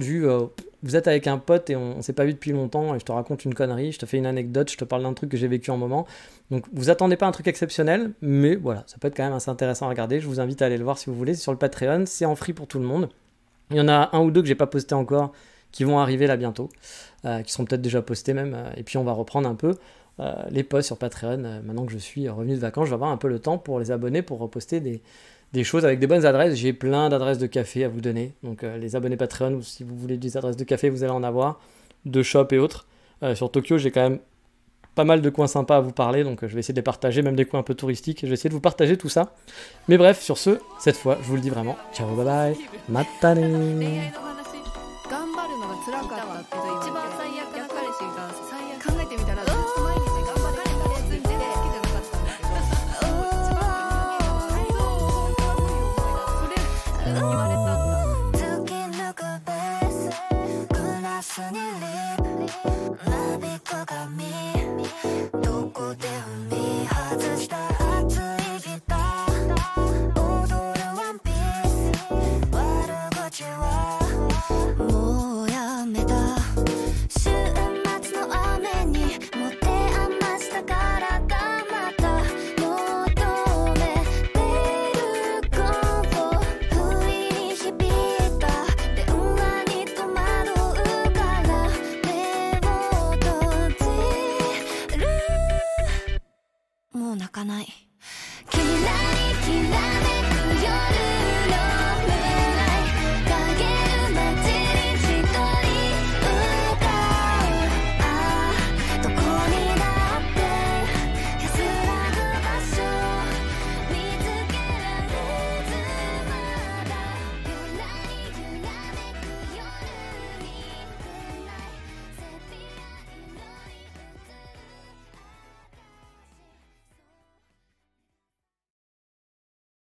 Speaker 1: vous êtes avec un pote et on s'est pas vu depuis longtemps et je te raconte une connerie, je te fais une anecdote, je te parle d'un truc que j'ai vécu en moment. Donc vous attendez pas un truc exceptionnel, mais voilà, ça peut être quand même assez intéressant à regarder. Je vous invite à aller le voir si vous voulez, c'est sur le Patreon, c'est en free pour tout le monde. Il y en a un ou deux que j'ai pas posté encore qui vont arriver là bientôt, qui seront peut-être déjà postés même, et puis on va reprendre un peu les posts sur Patreon. Maintenant que je suis revenu de vacances, je vais avoir un peu le temps pour les abonnés pour reposter des choses avec des bonnes adresses. J'ai plein d'adresses de café à vous donner, donc les abonnés Patreon, ou si vous voulez des adresses de café, vous allez en avoir, de shop et autres. Sur Tokyo, j'ai quand même pas mal de coins sympas à vous parler, donc je vais essayer de les partager, même des coins un peu touristiques, je vais essayer de vous partager tout ça. Mais bref, sur ce, cette fois, je vous le dis vraiment, ciao, bye bye, matane.
Speaker 2: 頑張るのが辛かったけど一番最悪な彼氏が考えてみたらずっと毎日頑張ってたやつで好きじゃなかったんだけど一番国の見えない最後の本当は無理を思い出すそれ言われ